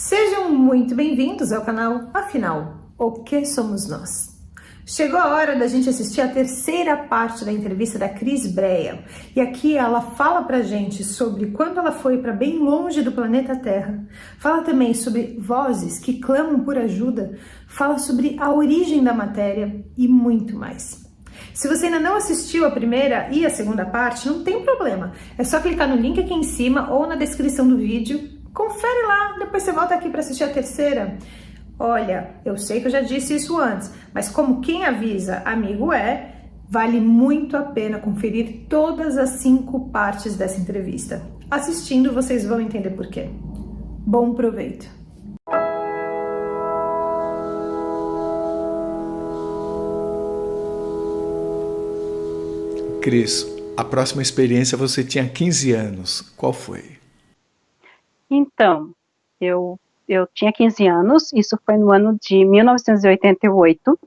Sejam muito bem-vindos ao canal Afinal, o que somos nós? Chegou a hora da gente assistir a terceira parte da entrevista da Cris Breia. E aqui ela fala pra gente sobre quando ela foi para bem longe do planeta Terra. Fala também sobre vozes que clamam por ajuda. Fala sobre a origem da matéria e muito mais. Se você ainda não assistiu a primeira e a segunda parte, não tem problema. É só clicar no link aqui em cima ou na descrição do vídeo. Confere lá, depois você volta aqui para assistir a terceira. Olha, eu sei que eu já disse isso antes, mas como quem avisa, amigo é, vale muito a pena conferir todas as 5 partes dessa entrevista. Assistindo, vocês vão entender por quê. Bom proveito! Cris, a próxima experiência você tinha 15 anos. Qual foi? Então, eu tinha 15 anos, isso foi no ano de 1988.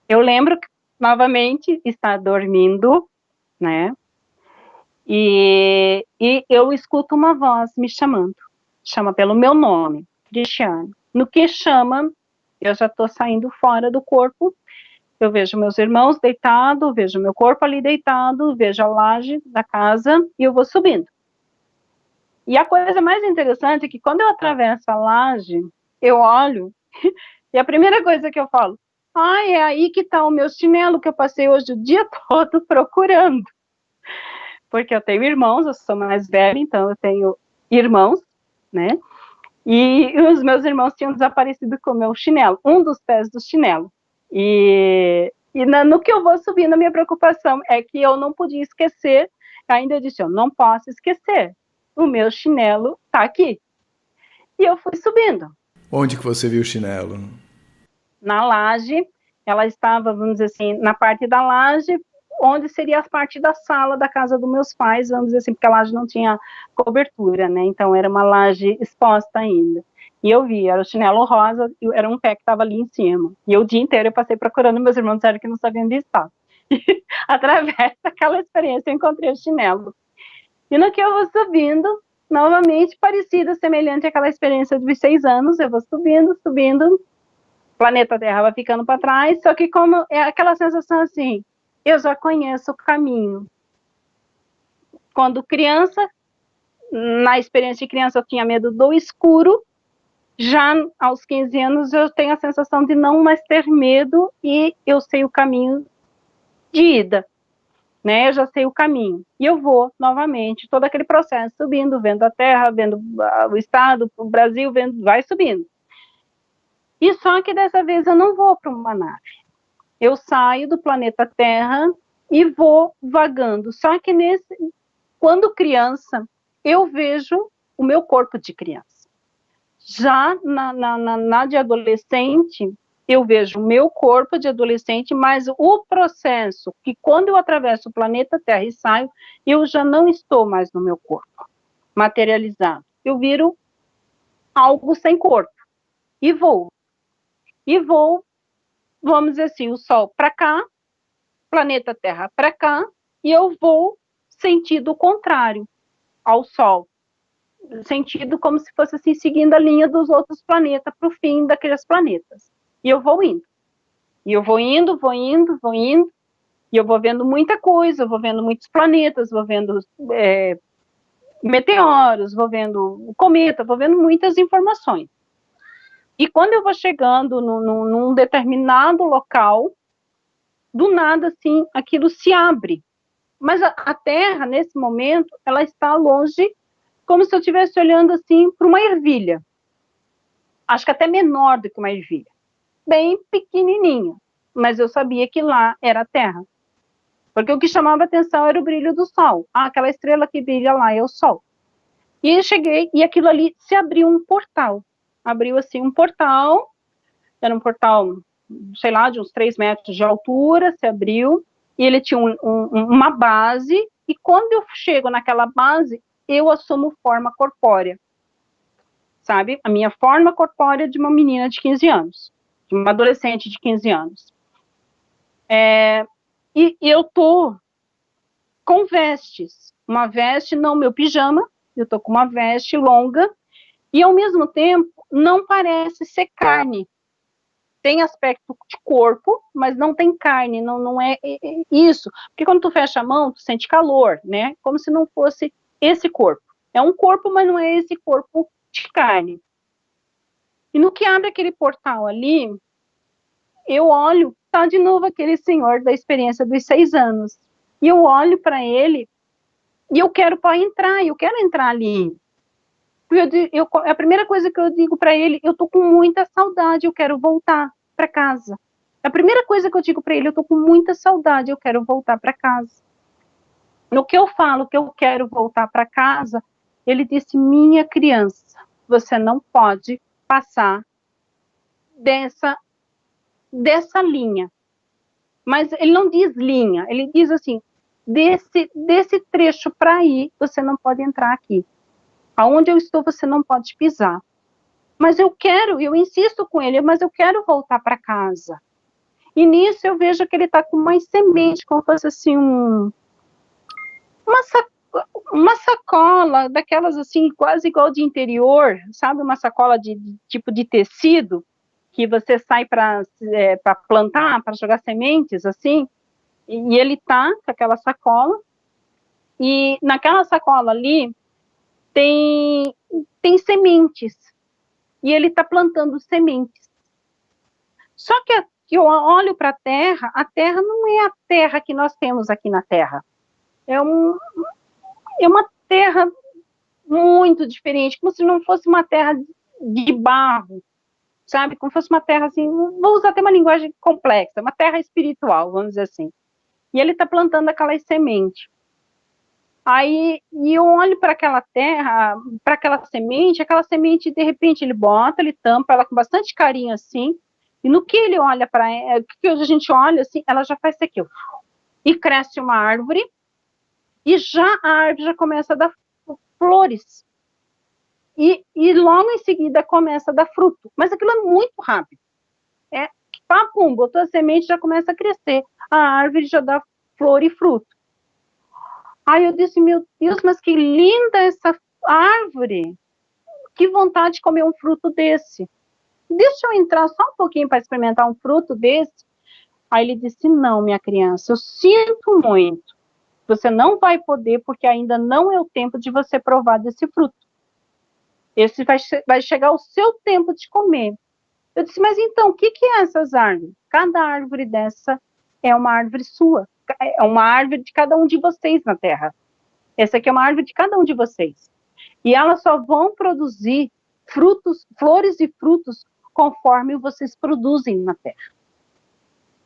Eu lembro que, novamente, estar dormindo, né? E eu escuto uma voz me chamando. Chama pelo meu nome, Cristiane. No que chama, eu já estou saindo fora do corpo. Eu vejo meus irmãos deitados, vejo meu corpo ali deitado, vejo a laje da casa e eu vou subindo. E a coisa mais interessante é que quando eu atravesso a laje, eu olho e a primeira coisa que eu falo, é aí que está o meu chinelo que eu passei hoje o dia todo procurando. Porque eu tenho irmãos, eu sou mais velha, então eu tenho irmãos, né? E os meus irmãos tinham desaparecido com o meu chinelo, um dos pés do chinelo. No que eu vou subindo, a minha preocupação é que eu não podia esquecer, ainda disse, eu não posso esquecer, o meu chinelo está aqui. E eu fui subindo. Onde que você viu o chinelo? Na laje, ela estava, vamos dizer assim, na parte da laje, onde seria a parte da sala da casa dos meus pais, vamos dizer assim, porque a laje não tinha cobertura, né, então era uma laje exposta ainda. E eu vi, era o chinelo rosa, era um pé que estava ali em cima. E o dia inteiro eu passei procurando, meus irmãos disseram que não sabiam onde estava. Através daquela experiência eu encontrei o chinelo. E no que eu vou subindo, novamente parecido, semelhante àquela experiência de 6 anos, eu vou subindo, o planeta Terra vai ficando para trás, só que como é aquela sensação assim, eu já conheço o caminho. Quando criança, na experiência de criança eu tinha medo do escuro, já aos 15 anos eu tenho a sensação de não mais ter medo e eu sei o caminho de ida, né? Eu já sei o caminho. E eu vou novamente, todo aquele processo, subindo, vendo a Terra, vendo o Estado, o Brasil, vai subindo. E só que dessa vez eu não vou para uma nave. Eu saio do planeta Terra e vou vagando. Só que quando criança, eu vejo o meu corpo de criança. Já na de adolescente, eu vejo o meu corpo de adolescente, mas o processo que quando eu atravesso o planeta Terra e saio, eu já não estou mais no meu corpo, materializado. Eu viro algo sem corpo. E vou, vamos dizer assim, o Sol para cá, planeta Terra para cá, e eu vou sentido contrário ao Sol. Sentido como se fosse assim, seguindo a linha dos outros planetas para o fim daqueles planetas. E eu vou indo. E eu vou indo, e eu vou vendo muita coisa, eu vou vendo muitos planetas, vou vendo meteoros, vou vendo cometa, vou vendo muitas informações. E quando eu vou chegando num determinado local, do nada, assim, aquilo se abre. Mas a Terra, nesse momento, ela está longe, como se eu estivesse olhando assim para uma ervilha. Acho que até menor do que uma ervilha. Bem pequenininha. Mas eu sabia que lá era a Terra. Porque o que chamava atenção era o brilho do Sol. Aquela estrela que brilha lá é o Sol. E eu cheguei e aquilo ali se abriu um portal. Abriu assim um portal. Era um portal, sei lá, de uns 3 metros de altura, se abriu. E ele tinha uma base. E quando eu chego naquela base, eu assumo forma corpórea, sabe? A minha forma corpórea de uma menina de 15 anos, de uma adolescente de 15 anos. E eu tô com vestes, uma veste, não meu pijama, eu tô com uma veste longa, e ao mesmo tempo não parece ser carne. Tem aspecto de corpo, mas não tem carne, não é isso. Porque quando tu fecha a mão, tu sente calor, né? Como se não fosse esse corpo. É um corpo, mas não é esse corpo de carne. E no que abre aquele portal ali, eu olho, tá de novo aquele senhor da experiência dos 6 anos. E eu olho para ele e eu quero entrar ali. A primeira coisa que eu digo para ele, eu tô com muita saudade, eu quero voltar para casa. A primeira coisa que eu digo para ele, eu tô com muita saudade, eu quero voltar para casa. No que eu falo que eu quero voltar para casa, ele disse: minha criança, você não pode passar dessa linha. Mas ele não diz linha, ele diz assim: desse trecho para ir, você não pode entrar aqui. Aonde eu estou, você não pode pisar. Mas eu insisto com ele, mas eu quero voltar para casa. E nisso eu vejo que ele está com uma semente, como fosse assim uma sacola, daquelas assim, quase igual de interior, sabe? Uma sacola de tipo de tecido, que você sai para plantar, para jogar sementes, assim. E ele tá com aquela sacola, e naquela sacola ali tem sementes. E ele está plantando sementes. Só que eu olho para a terra não é a terra que nós temos aqui na Terra. É uma terra muito diferente, como se não fosse uma terra de barro, sabe? Como se fosse uma terra assim, vou usar até uma linguagem complexa, uma terra espiritual, vamos dizer assim. E ele está plantando aquelas sementes. Aí, e eu olho para aquela terra, para aquela semente, de repente ele bota, ele tampa ela com bastante carinho assim, e no que ele olha para ela, o que a gente olha assim, ela já faz isso aqui, ó, e cresce uma árvore, e já a árvore já começa a dar flores, e logo em seguida começa a dar fruto, mas aquilo é muito rápido, papum, botou a semente, já começa a crescer, a árvore já dá flor e fruto. Aí eu disse: meu Deus, mas que linda essa árvore, que vontade de comer um fruto desse. Deixa eu entrar só um pouquinho para experimentar um fruto desse. Aí ele disse: não, minha criança, eu sinto muito. Você não vai poder, porque ainda não é o tempo de você provar desse fruto. Esse vai chegar o seu tempo de comer. Eu disse: mas então, o que é essas árvores? Cada árvore dessa é uma árvore sua. É uma árvore de cada um de vocês na Terra. Essa aqui é uma árvore de cada um de vocês. E elas só vão produzir frutos, flores e frutos, conforme vocês produzem na Terra.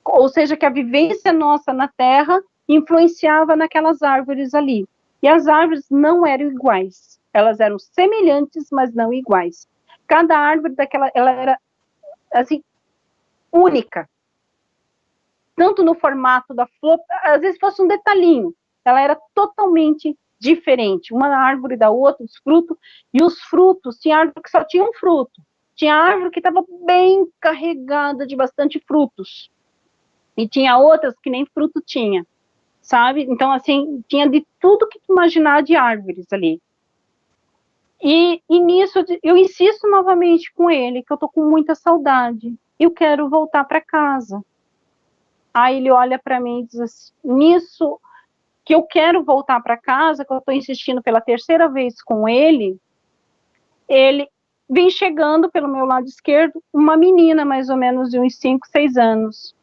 Ou seja, que a vivência nossa na Terra influenciava naquelas árvores ali. E as árvores não eram iguais. Elas eram semelhantes, mas não iguais. Cada árvore daquela, ela era, assim, única. Tanto no formato da flor, às vezes fosse um detalhinho, ela era totalmente diferente, uma árvore da outra, os frutos, e os frutos, tinha árvore que só tinha um fruto, tinha árvore que estava bem carregada de bastante frutos, e tinha outras que nem fruto tinha, sabe? Então, assim, tinha de tudo que tu imaginar de árvores ali. E nisso, eu insisto novamente com ele, que eu tô com muita saudade, eu quero voltar para casa. Aí ele olha para mim e diz assim: nisso que eu quero voltar para casa, que eu estou insistindo pela terceira vez com ele vem chegando pelo meu lado esquerdo uma menina, mais ou menos de uns 5, 6 anos.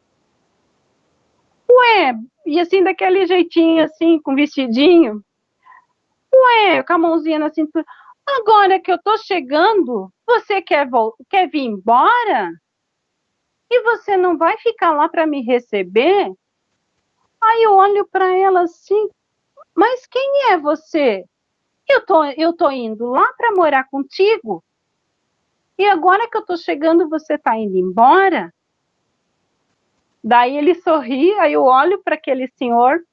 Ué, e assim, daquele jeitinho, assim, com vestidinho. Ué, com a mãozinha na cintura. Agora que eu tô chegando, você quer vir embora? E você não vai ficar lá para me receber? Aí eu olho para ela assim: mas quem é você? Eu tô indo lá para morar contigo? E agora que eu tô chegando, você tá indo embora? Daí ele sorri, aí eu olho para aquele senhor,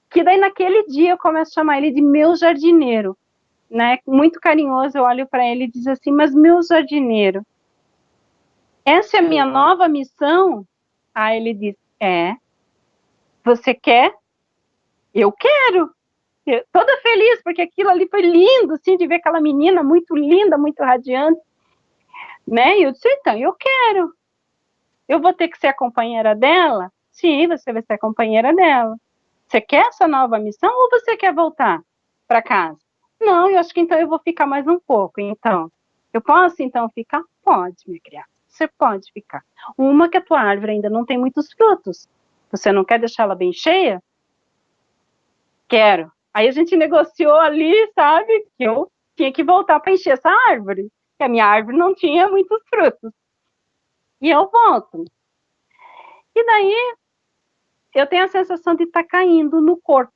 que daí naquele dia eu começo a chamar ele de meu jardineiro, né? Muito carinhoso, eu olho para ele e diz assim: mas meu jardineiro, essa é a minha nova missão? Aí ele diz: é. Você quer? Eu quero. toda feliz, porque aquilo ali foi lindo, assim, de ver aquela menina muito linda, muito radiante, né? E eu disse, então, eu quero. Eu vou ter que ser a companheira dela? Sim, você vai ser a companheira dela. Você quer essa nova missão ou você quer voltar para casa? Não, eu acho que então eu vou ficar mais um pouco, então. Eu posso, então, ficar? Pode, minha criança, você pode ficar. Uma que a tua árvore ainda não tem muitos frutos. Você não quer deixá-la bem cheia? Quero. Aí a gente negociou ali, sabe, que eu tinha que voltar para encher essa árvore, que a minha árvore não tinha muitos frutos. E eu volto. E daí eu tenho a sensação de estar caindo no corpo.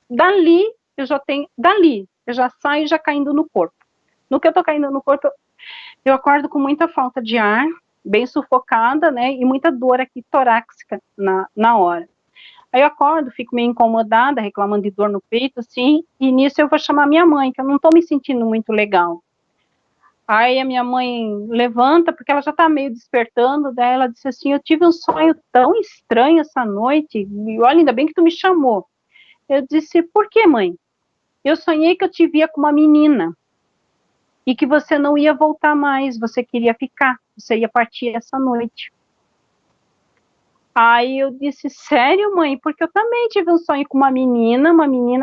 Dali eu já saio já caindo no corpo. No que eu tô caindo no corpo, eu acordo com muita falta de ar, bem sufocada, né, e muita dor aqui torácica na hora. Aí eu acordo, fico meio incomodada, reclamando de dor no peito, assim, e nisso eu vou chamar minha mãe, que eu não tô me sentindo muito legal. Aí a minha mãe levanta, porque ela já tá meio despertando, daí ela disse assim, eu tive um sonho tão estranho essa noite, e olha, ainda bem que tu me chamou. Eu disse, por que, mãe? Eu sonhei que eu te via com uma menina, e que você não ia voltar mais, você queria ficar, você ia partir essa noite. Aí eu disse, sério, mãe? Porque eu também tive um sonho com uma menina,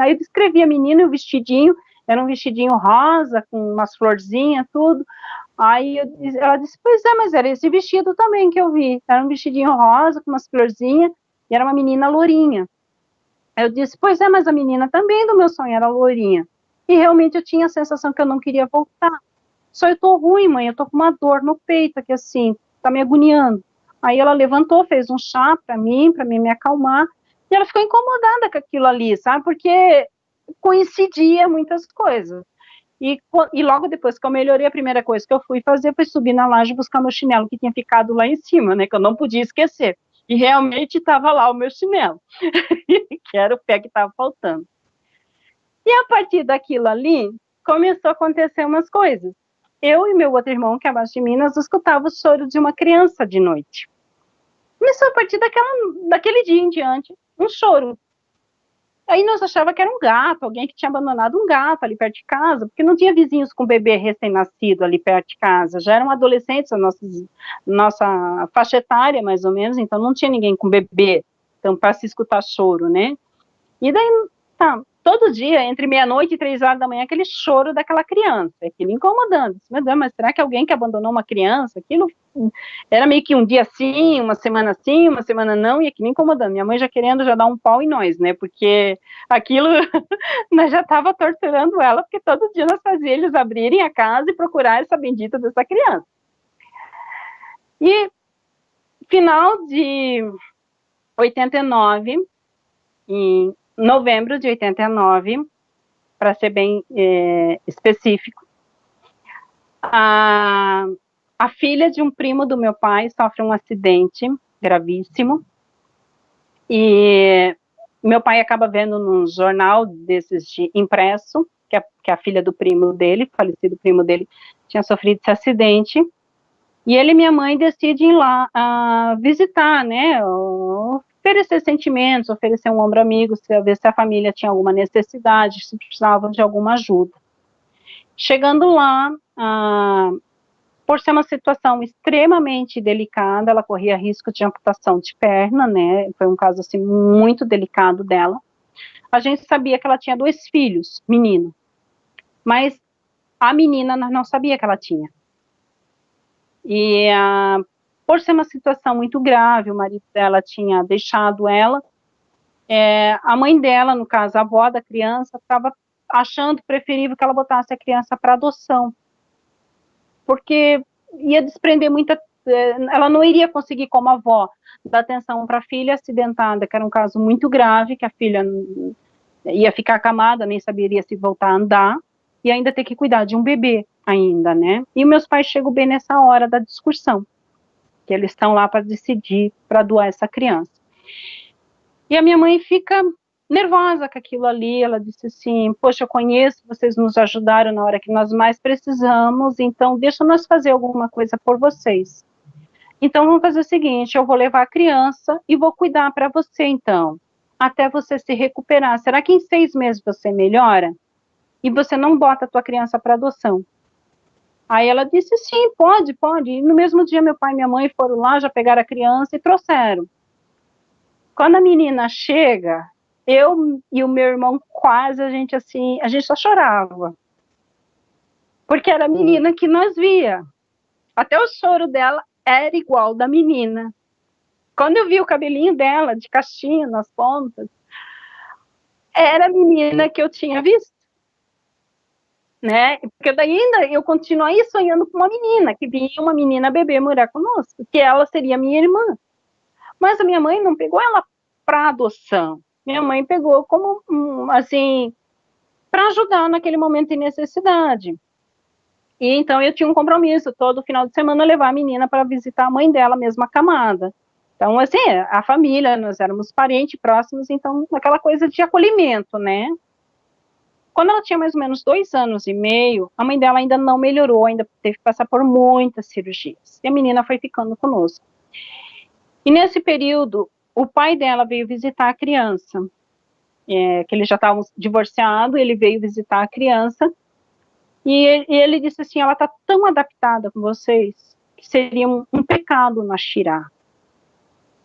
aí eu descrevi a menina e o vestidinho, era um vestidinho rosa, com umas florzinhas, tudo. Aí ela disse, pois é, mas era esse vestido também que eu vi, era um vestidinho rosa, com umas florzinhas, e era uma menina lourinha. Aí eu disse, pois é, mas a menina também do meu sonho era lourinha. E realmente eu tinha a sensação que eu não queria voltar. Só eu tô ruim, mãe, eu tô com uma dor no peito aqui assim, tá me agoniando. Aí ela levantou, fez um chá para mim me acalmar, e ela ficou incomodada com aquilo ali, sabe? Porque coincidia muitas coisas. E logo depois que eu melhorei, a primeira coisa que eu fui fazer foi subir na laje e buscar meu chinelo, que tinha ficado lá em cima, né? Que eu não podia esquecer. E realmente estava lá o meu chinelo, que era o pé que estava faltando. E a partir daquilo ali, começou a acontecer umas coisas. Eu e meu outro irmão, que é abaixo de mim, nós escutávamos o choro de uma criança de noite. Começou a partir daquele dia em diante, um choro. Aí nós achávamos que era um gato, alguém que tinha abandonado um gato ali perto de casa, porque não tinha vizinhos com bebê recém-nascido ali perto de casa, já eram adolescentes, nossa faixa etária mais ou menos, então não tinha ninguém com bebê, então para se escutar choro, né? E daí, tá, todo dia, entre meia-noite e 3 horas da manhã, aquele choro daquela criança, aquilo incomodando. Meu Deus, mas será que alguém que abandonou uma criança? Aquilo era meio que um dia sim, uma semana não, e aquilo incomodando. Minha mãe já querendo já dar um pau em nós, né? Porque aquilo, nós já estava torturando ela, porque todo dia nós fazíamos eles abrirem a casa e procurar essa bendita dessa criança. E final de 89, em novembro de 89, para ser bem específico, a filha de um primo do meu pai sofre um acidente gravíssimo e meu pai acaba vendo num jornal desses de impresso que a filha do primo dele, falecido primo dele, tinha sofrido esse acidente, e ele e minha mãe decidem ir lá visitar, né, oferecer sentimentos, oferecer um ombro amigo, ver se a família tinha alguma necessidade, se precisavam de alguma ajuda. Chegando lá, por ser uma situação extremamente delicada, ela corria risco de amputação de perna, né, foi um caso assim muito delicado dela. A gente sabia que ela tinha 2 filhos, menino, mas a menina não sabia que ela tinha. E por ser uma situação muito grave, o marido dela tinha deixado ela, a mãe dela, no caso a avó da criança, estava achando preferível que ela botasse a criança para adoção, porque ia desprender ela não iria conseguir como avó dar atenção para a filha acidentada, que era um caso muito grave, que a filha ia ficar acamada, nem saberia se voltar a andar, e ainda ter que cuidar de um bebê ainda, né? E meus pais chegam bem nessa hora da discussão, que eles estão lá para decidir, para doar essa criança. E a minha mãe fica nervosa com aquilo ali, ela disse assim, poxa, eu conheço, vocês nos ajudaram na hora que nós mais precisamos, então deixa nós fazer alguma coisa por vocês. Então vamos fazer o seguinte, eu vou levar a criança e vou cuidar para você então. até você se recuperar. Será que em 6 meses você melhora? E você não bota a tua criança para adoção? Aí ela disse, sim, pode. E no mesmo dia meu pai e minha mãe foram lá, já pegaram a criança e trouxeram. Quando a menina chega, eu e o meu irmão quase, a gente só chorava. Porque era a menina que nós via. Até o choro dela era igual da menina. Quando eu vi o cabelinho dela, de caixinha nas pontas, era a menina que eu tinha visto. Né? Porque daí ainda eu continuei sonhando com uma menina, que vinha uma menina bebê morar conosco, que ela seria minha irmã. Mas a minha mãe não pegou ela para adoção. Minha mãe pegou como, assim, para ajudar naquele momento de necessidade. E então eu tinha um compromisso, todo final de semana, levar a menina para visitar a mãe dela, mesma camada. Então, assim, a família, nós éramos parentes próximos, então, aquela coisa de acolhimento, né? Quando ela tinha mais ou menos 2 anos e meio, a mãe dela ainda não melhorou, ainda teve que passar por muitas cirurgias. E a menina foi ficando conosco. E nesse período, o pai dela veio visitar a criança, que eles já estavam divorciados, ele veio visitar a criança, e ele disse assim, ela está tão adaptada com vocês, que seria um pecado nós tirar.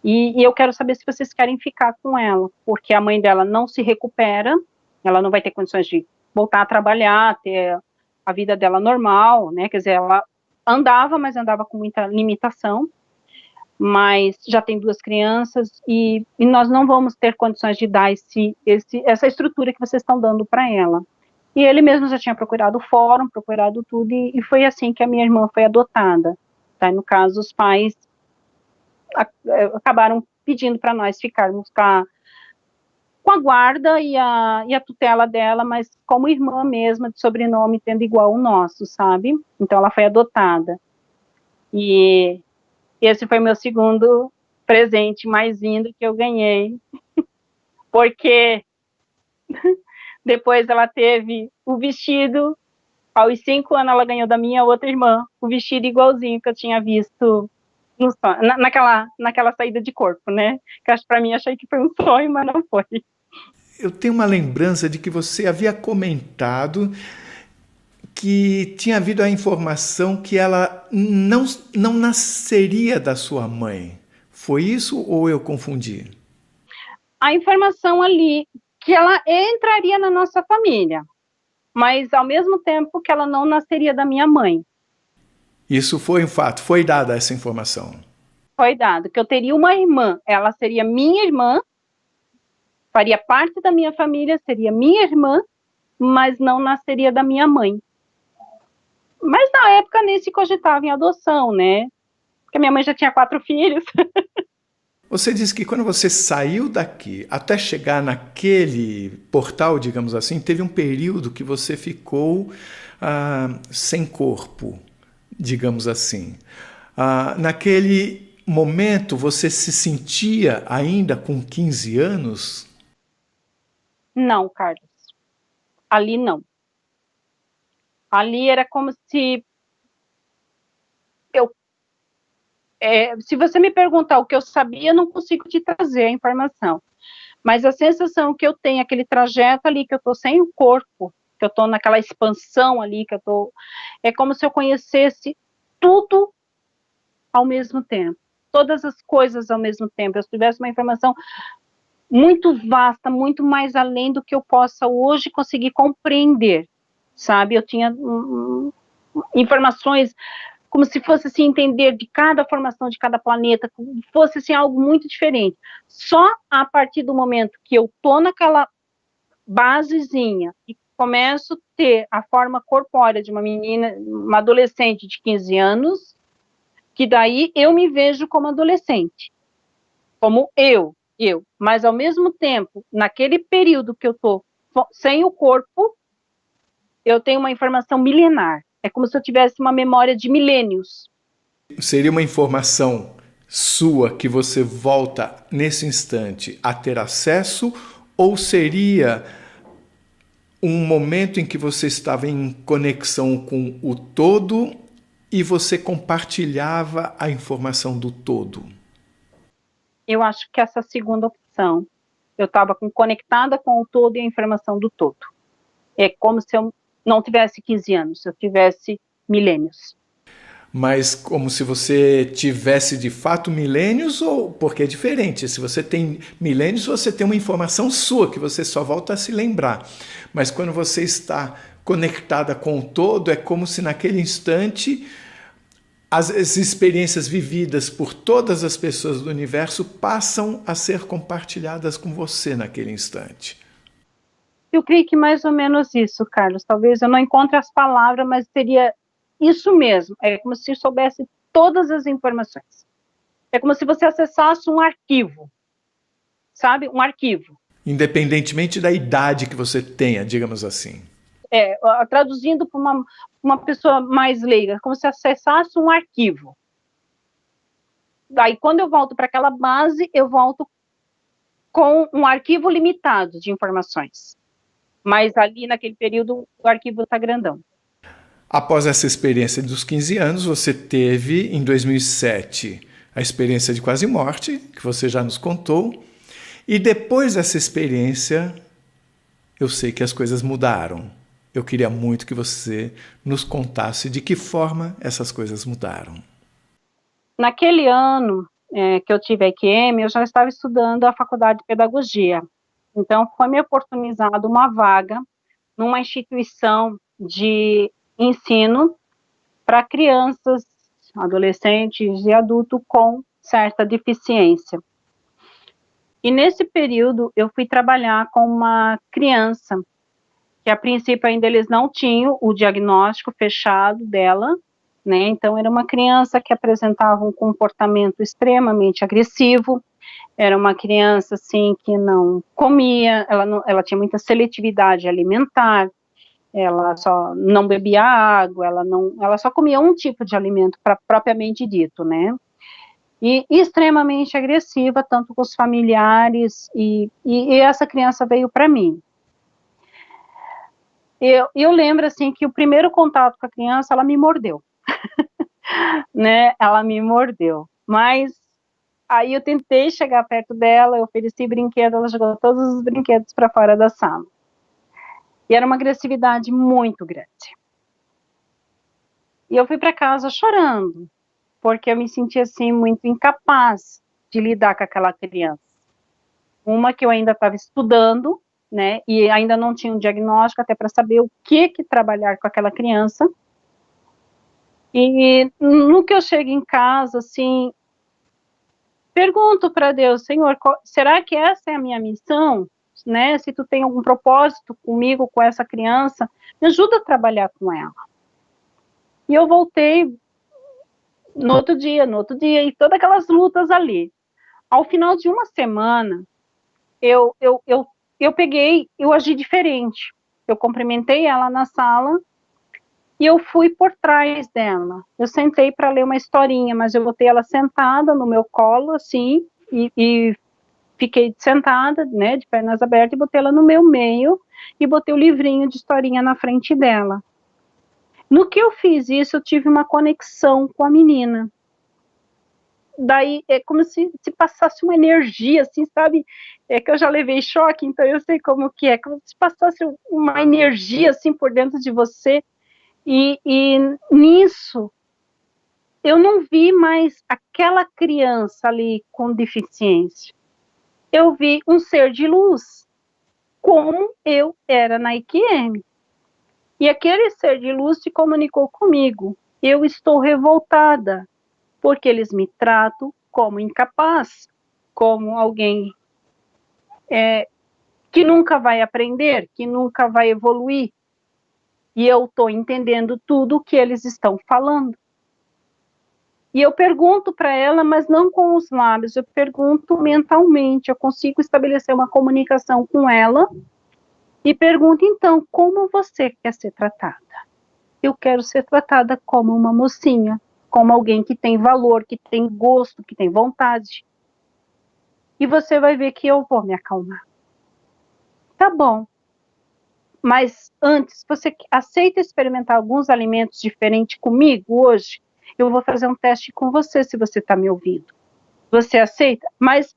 E eu quero saber se vocês querem ficar com ela, porque a mãe dela não se recupera, ela não vai ter condições de voltar a trabalhar, ter a vida dela normal, né? Quer dizer, ela andava, mas andava com muita limitação, mas já tem 2 crianças e nós não vamos ter condições de dar essa estrutura que vocês estão dando para ela. E ele mesmo já tinha procurado o fórum, procurado tudo, e foi assim que a minha irmã foi adotada. Tá? No caso, os pais acabaram pedindo para nós ficarmos com a guarda e a tutela dela, mas como irmã mesma, de sobrenome, tendo igual o nosso, sabe? Então ela foi adotada. E esse foi meu segundo presente mais lindo que eu ganhei, porque depois ela teve o vestido, aos 5 anos ela ganhou da minha outra irmã, o vestido igualzinho que eu tinha visto naquela saída de corpo, né? Que acho para mim achei que foi um sonho, mas não foi. Eu tenho uma lembrança de que você havia comentado que tinha havido a informação que ela não nasceria da sua mãe. Foi isso ou eu confundi? A informação ali que ela entraria na nossa família, mas ao mesmo tempo que ela não nasceria da minha mãe. Isso foi um fato, foi dada essa informação. Foi dado que eu teria uma irmã, ela seria minha irmã, faria parte da minha família, seria minha irmã, mas não nasceria da minha mãe. Mas na época nem se cogitava em adoção, né? Porque minha mãe já tinha 4 filhos. Você disse que quando você saiu daqui até chegar naquele portal, digamos assim, teve um período que você ficou sem corpo, digamos assim. Naquele momento, você se sentia ainda com 15 anos? Não, Carlos. Ali não. Ali era como se se você me perguntar o que eu sabia, eu não consigo te trazer a informação. Mas a sensação que eu tenho, aquele trajeto ali, que eu estou sem o corpo, que eu estou naquela expansão ali, que eu estou... É como se eu conhecesse tudo ao mesmo tempo. Todas as coisas ao mesmo tempo. Eu tivesse uma informação muito vasta, muito mais além do que eu possa hoje conseguir compreender, sabe? Eu tinha informações como se fosse assim, entender de cada formação de cada planeta, como fosse assim, algo muito diferente. Só a partir do momento que eu tô naquela basezinha e começo a ter a forma corpórea de uma menina, uma adolescente de 15 anos, que daí eu me vejo como adolescente, como eu, mas ao mesmo tempo, naquele período que eu tô sem o corpo, eu tenho uma informação milenar. É como se eu tivesse uma memória de milênios. Seria uma informação sua que você volta nesse instante a ter acesso, ou seria um momento em que você estava em conexão com o todo e você compartilhava a informação do todo? Eu acho que essa segunda opção, Eu estava conectada com o todo e a informação do todo. É como se eu não tivesse 15 anos, eu tivesse milênios. Mas como se você tivesse de fato milênios, ou porque é diferente. Se você tem milênios, você tem uma informação sua que você só volta a se lembrar. Mas quando você está conectada com o todo, é como se naquele instante as experiências vividas por todas as pessoas do universo passam a ser compartilhadas com você naquele instante. Eu creio que mais ou menos isso, Carlos. Talvez eu não encontre as palavras, mas seria isso mesmo. É como se soubesse todas as informações. É como se você acessasse um arquivo, sabe? Um arquivo. Independentemente da idade que você tenha, digamos assim. Traduzindo para uma pessoa mais leiga, como se acessasse um arquivo. Daí, quando eu volto para aquela base, eu volto com um arquivo limitado de informações. Mas ali, naquele período, o arquivo está grandão. Após essa experiência dos 15 anos, você teve, em 2007, a experiência de quase morte, que você já nos contou. E depois dessa experiência, eu sei que as coisas mudaram. Eu queria muito que você nos contasse de que forma essas coisas mudaram. Naquele ano que eu tive a EQM, eu já estava estudando a faculdade de pedagogia. Então, foi me oportunizado uma vaga numa instituição de ensino para crianças, adolescentes e adultos com certa deficiência. E nesse período, eu fui trabalhar com uma criança, que a princípio ainda eles não tinham o diagnóstico fechado dela, né? Então, era uma criança que apresentava um comportamento extremamente agressivo, era uma criança, assim, que não comia, ela tinha muita seletividade alimentar, ela só não bebia água, ela só comia um tipo de alimento propriamente dito, né? E extremamente agressiva, tanto com os familiares, e essa criança veio para mim. Eu lembro, assim, que o primeiro contato com a criança, ela me mordeu, né? Ela me mordeu, mas aí eu tentei chegar perto dela, eu ofereci brinquedo, ela jogou todos os brinquedos para fora da sala. E era uma agressividade muito grande. E eu fui para casa chorando, porque eu me sentia, assim, muito incapaz de lidar com aquela criança. Uma que eu ainda estava estudando, né, e ainda não tinha um diagnóstico até para saber o que trabalhar com aquela criança. E no que eu chego em casa, assim, pergunto para Deus, Senhor, será que essa é a minha missão? Né? Se tu tem algum propósito comigo, com essa criança, me ajuda a trabalhar com ela. E eu voltei no outro dia, e todas aquelas lutas ali. Ao final de uma semana, eu agi diferente. Eu cumprimentei ela na sala e eu fui por trás dela. Eu sentei para ler uma historinha, mas eu botei ela sentada no meu colo, assim, e fiquei sentada, né, de pernas abertas, e botei ela no meu meio, e botei o livrinho de historinha na frente dela. No que eu fiz isso, eu tive uma conexão com a menina. Daí, é como se passasse uma energia, assim, sabe? É que eu já levei choque, então eu sei como que é. Como se passasse uma energia, assim, por dentro de você. E nisso, eu não vi mais aquela criança ali com deficiência. Eu vi um ser de luz, como eu era na IQM. E aquele ser de luz se comunicou comigo. Eu estou revoltada, porque eles me tratam como incapaz, como alguém que nunca vai aprender, que nunca vai evoluir. E eu estou entendendo tudo o que eles estão falando. E eu pergunto para ela, mas não com os lábios, eu pergunto mentalmente, eu consigo estabelecer uma comunicação com ela e pergunto, então, como você quer ser tratada? Eu quero ser tratada como uma mocinha, como alguém que tem valor, que tem gosto, que tem vontade. E você vai ver que eu vou me acalmar. Tá bom. Mas antes, você aceita experimentar alguns alimentos diferentes comigo hoje? Eu vou fazer um teste com você, se você está me ouvindo. Você aceita? Mas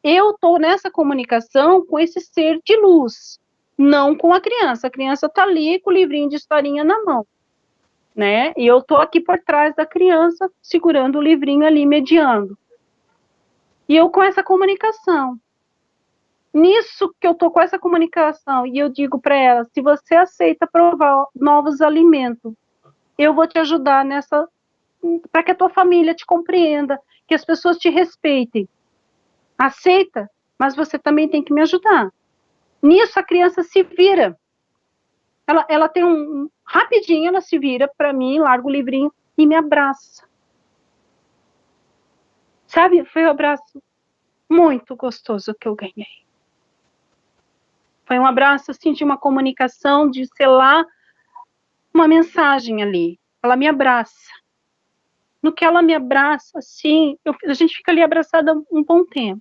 eu estou nessa comunicação com esse ser de luz, não com a criança. A criança está ali com o livrinho de historinha na mão, né? E eu estou aqui por trás da criança, segurando o livrinho ali, mediando. E eu com essa comunicação. Nisso que eu estou com essa comunicação, e eu digo para ela, se você aceita provar novos alimentos, eu vou te ajudar nessa, para que a tua família te compreenda, que as pessoas te respeitem. Aceita, mas você também tem que me ajudar. Nisso a criança se vira. Ela tem rapidinho ela se vira para mim, larga o livrinho e me abraça. Sabe, foi um abraço muito gostoso que eu ganhei. Foi um abraço, assim, de uma comunicação, de selar uma mensagem ali. Ela me abraça. No que ela me abraça, assim, a gente fica ali abraçada um bom tempo.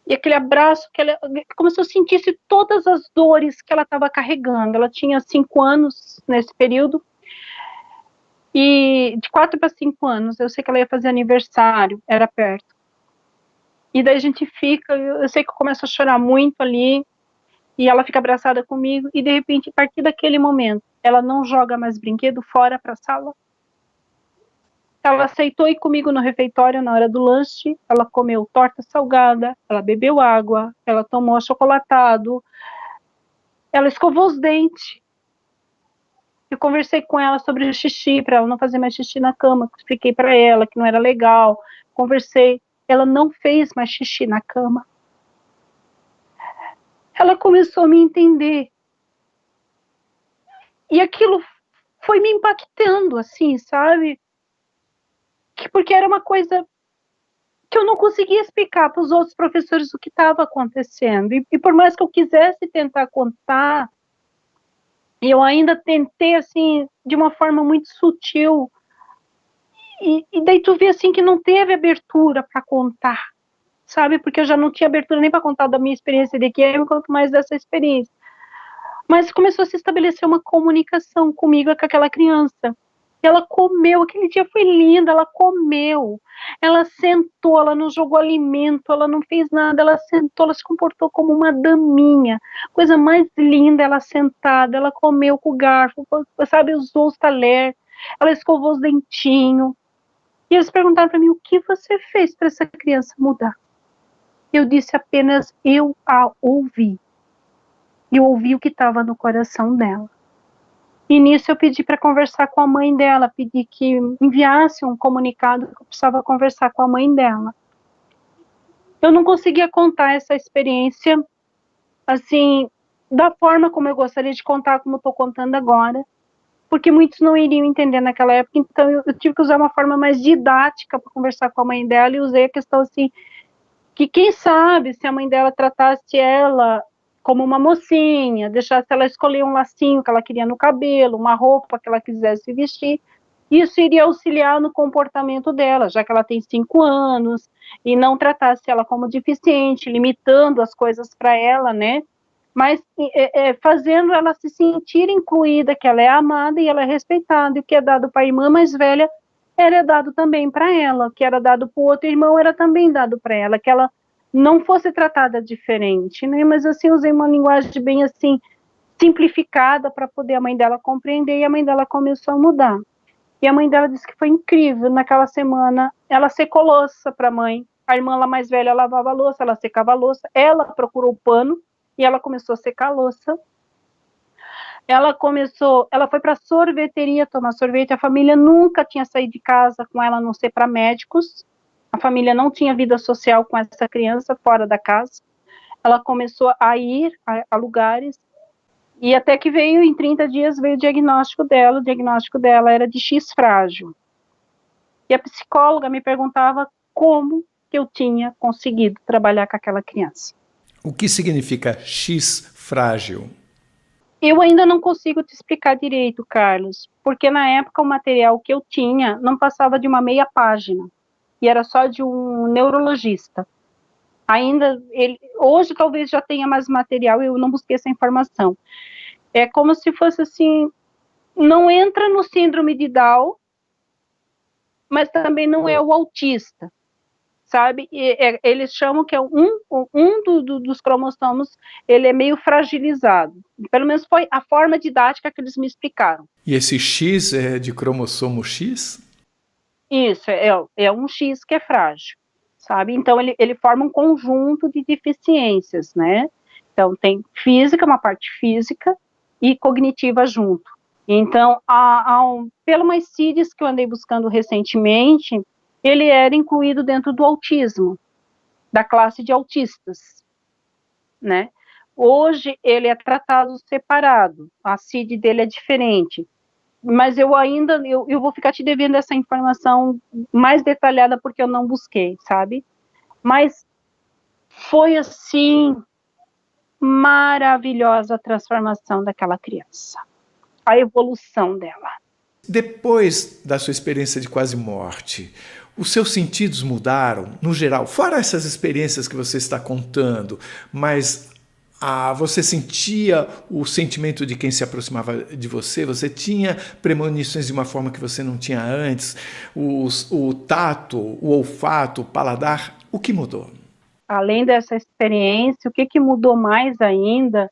E aquele abraço, como se eu sentisse todas as dores que ela estava carregando. Ela tinha 5 anos nesse período. E de 4 para 5 anos, eu sei que ela ia fazer aniversário, era perto. E daí a gente fica, eu sei que eu começo a chorar muito ali, e ela fica abraçada comigo, e de repente, a partir daquele momento, ela não joga mais brinquedo fora para a sala. Ela aceitou ir comigo no refeitório na hora do lanche, ela comeu torta salgada, ela bebeu água, ela tomou achocolatado, ela escovou os dentes. Eu conversei com ela sobre o xixi, para ela não fazer mais xixi na cama, expliquei para ela que não era legal, conversei. Ela não fez mais xixi na cama. Ela começou a me entender. E aquilo foi me impactando, assim, sabe? Porque era uma coisa que eu não conseguia explicar para os outros professores o que estava acontecendo. E por mais que eu quisesse tentar contar, eu ainda tentei, assim, de uma forma muito sutil. E daí tu vê, assim, que não teve abertura para contar, sabe? Porque eu já não tinha abertura nem para contar da minha experiência de QM, quanto mais dessa experiência. Mas começou a se estabelecer uma comunicação comigo, com aquela criança. Ela comeu, aquele dia foi lindo, ela comeu. Ela sentou, ela não jogou alimento, ela não fez nada, ela sentou, ela se comportou como uma daminha. Coisa mais linda, ela sentada, ela comeu com o garfo, sabe, usou os talheres, ela escovou os dentinhos. E eles perguntaram para mim, o que você fez para essa criança mudar? Eu disse apenas, eu a ouvi. Eu ouvi o que estava no coração dela. E nisso eu pedi para conversar com a mãe dela, pedi que enviasse um comunicado que eu precisava conversar com a mãe dela. Eu não conseguia contar essa experiência, assim, da forma como eu gostaria de contar, como eu estou contando agora, porque muitos não iriam entender naquela época, então eu tive que usar uma forma mais didática para conversar com a mãe dela, e usei a questão assim, que quem sabe se a mãe dela tratasse ela como uma mocinha, deixasse ela escolher um lacinho que ela queria no cabelo, uma roupa que ela quisesse vestir, isso iria auxiliar no comportamento dela, já que ela tem 5 anos, e não tratasse ela como deficiente, limitando as coisas para ela, né? Mas fazendo ela se sentir incluída, que ela é amada e ela é respeitada, e o que é dado para a irmã mais velha era dado também para ela, o que era dado para o outro irmão era também dado para ela, que ela não fosse tratada diferente, né? Mas assim, usei uma linguagem bem assim, simplificada para poder a mãe dela compreender, e a mãe dela começou a mudar. E a mãe dela disse que foi incrível, naquela semana, ela secou louça para a mãe, a irmã lá mais velha lavava a louça, ela secava a louça, ela procurou o pano, e ela começou a secar a louça. Ela foi para a sorveteria tomar sorvete, a família nunca tinha saído de casa com ela, a não ser para médicos, a família não tinha vida social com essa criança fora da casa, ela começou a ir a lugares, e até que veio, em 30 dias, veio o diagnóstico dela era de X frágil. E a psicóloga me perguntava como que eu tinha conseguido trabalhar com aquela criança. O que significa X frágil? Eu ainda não consigo te explicar direito, Carlos, porque na época o material que eu tinha não passava de uma meia página, e era só de um neurologista. Ainda, hoje talvez já tenha mais material, eu não busquei essa informação. É como se fosse assim, não entra no síndrome de Down, mas também não é o autista, sabe? Eles chamam que é dos cromossomos, ele é meio fragilizado. Pelo menos foi a forma didática que eles me explicaram. E esse X é de cromossomo X? Isso, é um X que é frágil, sabe? Então, ele forma um conjunto de deficiências, né? Então, tem física, uma parte física, e cognitiva junto. Então, pelo mais CIDs que eu andei buscando recentemente, ele era incluído dentro do autismo, da classe de autistas, né? Hoje, ele é tratado separado, a CID dele é diferente, mas eu vou ficar te devendo essa informação mais detalhada, porque eu não busquei, sabe? Mas foi, assim, maravilhosa a transformação daquela criança, a evolução dela. Depois da sua experiência de quase morte, os seus sentidos mudaram, no geral, fora essas experiências que você está contando, mas você sentia o sentimento de quem se aproximava de você? Você tinha premonições de uma forma que você não tinha antes? O tato, o olfato, o paladar, o que mudou? Além dessa experiência, o que mudou mais ainda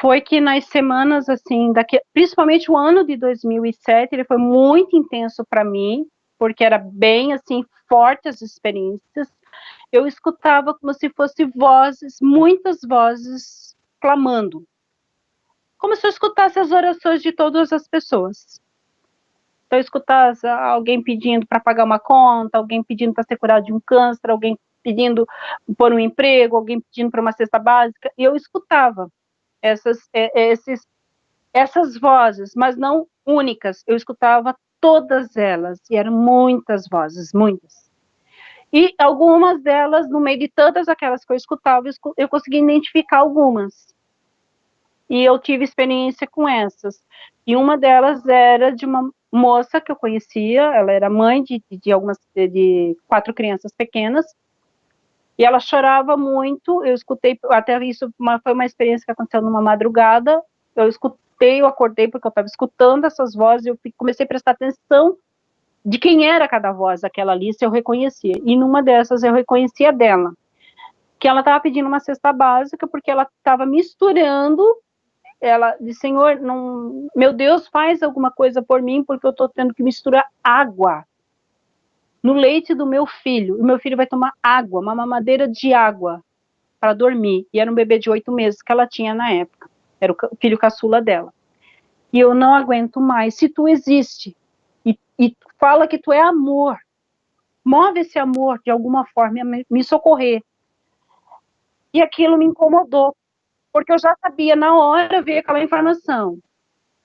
foi que nas semanas, assim, principalmente o ano de 2007, ele foi muito intenso para mim, porque era bem, assim, forte as experiências. Eu escutava como se fossem vozes, muitas vozes clamando, como se eu escutasse as orações de todas as pessoas. Então, eu escutasse alguém pedindo para pagar uma conta, alguém pedindo para ser curado de um câncer, alguém pedindo por um emprego, alguém pedindo para uma cesta básica, e eu escutava essas vozes, mas não únicas, eu escutava todas elas, e eram muitas vozes, muitas. E algumas delas, no meio de tantas aquelas que eu escutava, eu consegui identificar algumas. E eu tive experiência com essas. E uma delas era de uma moça que eu conhecia, ela era mãe de 4 crianças pequenas, e ela chorava muito. Eu escutei, até isso foi uma experiência que aconteceu numa madrugada, eu acordei porque eu estava escutando essas vozes, eu comecei a prestar atenção de quem era cada voz daquela lista, eu reconhecia. E numa dessas eu reconhecia dela, que ela estava pedindo uma cesta básica, porque ela estava misturando, ela disse: Senhor, não, meu Deus, faz alguma coisa por mim, porque eu estou tendo que misturar água no leite do meu filho. O meu filho vai tomar água, uma mamadeira de água, para dormir. E era um bebê de 8 meses que ela tinha na época. Era o filho caçula dela. E eu não aguento mais. Se tu existe e fala que tu é amor, move esse amor de alguma forma a me socorrer. E aquilo me incomodou, porque eu já sabia, na hora veio aquela informação.